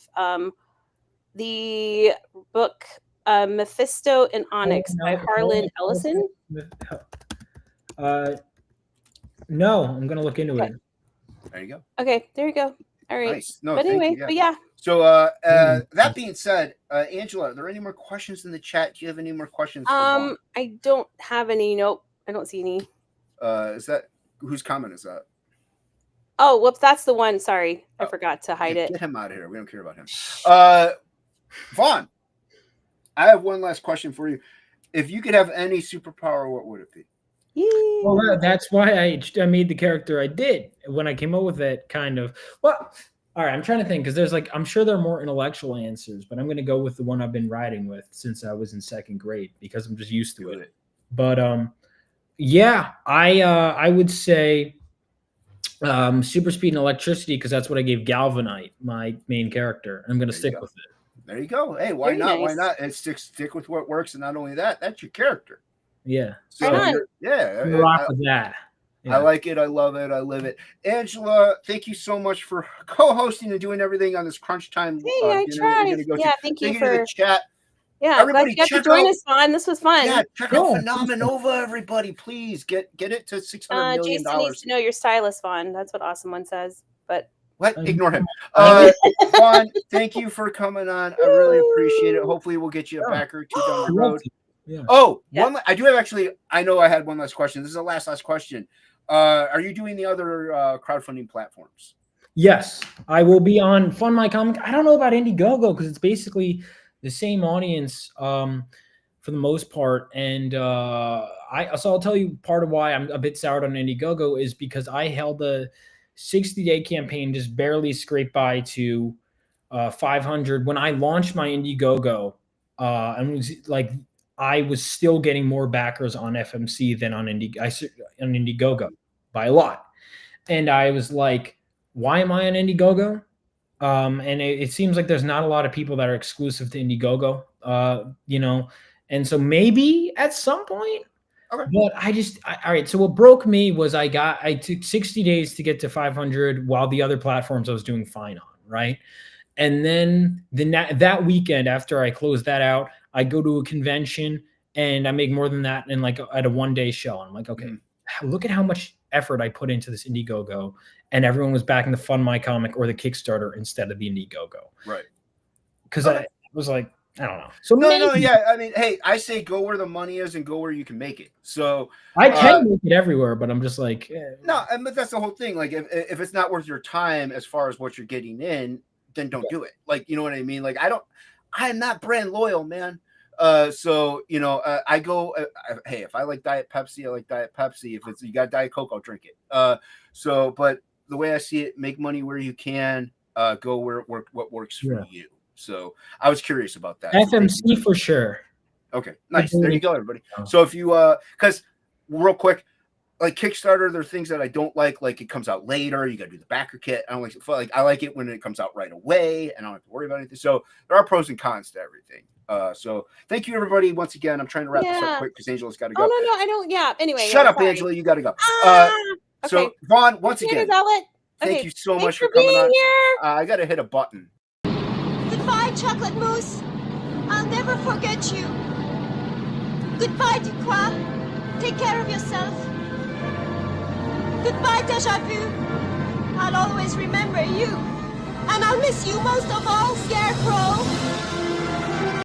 the book Mephisto and Onyx by Harlan Ellison? No, I'm gonna look into it. There you go. Okay, there you go. All right. Nice. No, But thank anyway, you, yeah. but yeah. So that being said, Angela, are there any more questions in the chat? Do you have any more questions? For Vaughn? I don't have any. Nope, I don't see any. Is that whose comment is that? Oh, whoops, that's the one. Sorry, I forgot to hide it. Get him out of here. We don't care about him. Vaughn, I have one last question for you. If you could have any superpower, what would it be? Yay. Well, that's why I made the character I did when I came up with it. Kind of. Well, all right. I'm trying to think because I'm sure there are more intellectual answers, but I'm going to go with the one I've been writing with since I was in 2nd grade because I'm just used to it. But yeah, I would say super speed and electricity because that's what I gave Galvanite, my main character. I'm going to stick with it. There you go. Hey, why Very not? Why nice. not? And stick with what works, and not only that, that's your character. Yeah. So Right on. yeah, Rock with that. I like it. I love it. I live it. Angela, thank you so much for co-hosting and doing everything on this crunch time. Hey, I tried. Yeah, thank you to for the chat. Yeah, Everybody glad you got to check join out- us, Vaughn. This was fun. Yeah, check out Phenomenova, everybody. Please get it to $600 million. Jason needs to know your stylist, Vaughn. That's what Awesome One says. But What? Ignore him. Vaughn, thank you for coming on. I really appreciate it. Hopefully, we'll get you a back or 2 down the road. Yeah. Oh, I do have actually. I know I had one last question. This is the last question. Are you doing the other crowdfunding platforms? Yes, I will be on Fund My Comic. I don't know about Indiegogo because it's basically the same audience for the most part. And so I'll tell you part of why I'm a bit soured on Indiegogo is because I held a 60-day campaign, just barely scraped by to 500 when I launched my Indiegogo, and was like I was still getting more backers on FMC than on Indiegogo by a lot, and I was like, why am I on Indiegogo? And it seems like there's not a lot of people that are exclusive to Indiegogo, and so maybe at some point. Okay. But all right. So what broke me was I took 60 days to get to 500 while the other platforms I was doing fine on. Right. And then that weekend after I closed that out, I go to a convention and I make more than that in like at a 1-day show. And I'm like, okay, look at how much effort I put into this Indiegogo, and everyone was backing the Fund My Comic or the Kickstarter instead of the Indiegogo. Right. Because I was like, I don't know. So yeah. I mean, hey, I say go where the money is and go where you can make it. So I can make it everywhere, but I'm just like, no. But that's the whole thing. Like, if it's not worth your time as far as what you're getting in, then don't do it. Like, you know what I mean? Like, I'm not brand loyal, man. So I go. Hey, if I like Diet Pepsi, I like Diet Pepsi. If you got Diet Coke, I'll drink it. But the way I see it, make money where you can. Go where what works for you. So I was curious about that. FMC for sure. Okay, nice. There you go, everybody. So if you, because real quick, like Kickstarter, there are things that I don't like it comes out later. You got to do the backer kit. I don't like I like it when it comes out right away, and I don't have to worry about anything. So there are pros and cons to everything. So thank you, everybody. Once again, I'm trying to wrap this up quick because Angela's got to go. Oh no, I don't. Yeah. Anyway, shut up, sorry. Angela. You got to go. Okay. So Vaughn, once again, Okay, thank you so thanks much for for coming being on. here. I got to hit a button. Goodbye, Chocolate Mousse. I'll never forget you. Goodbye, Ducroix. Take care of yourself. Goodbye, Deja Vu. I'll always remember you. And I'll miss you most of all, Scarecrow.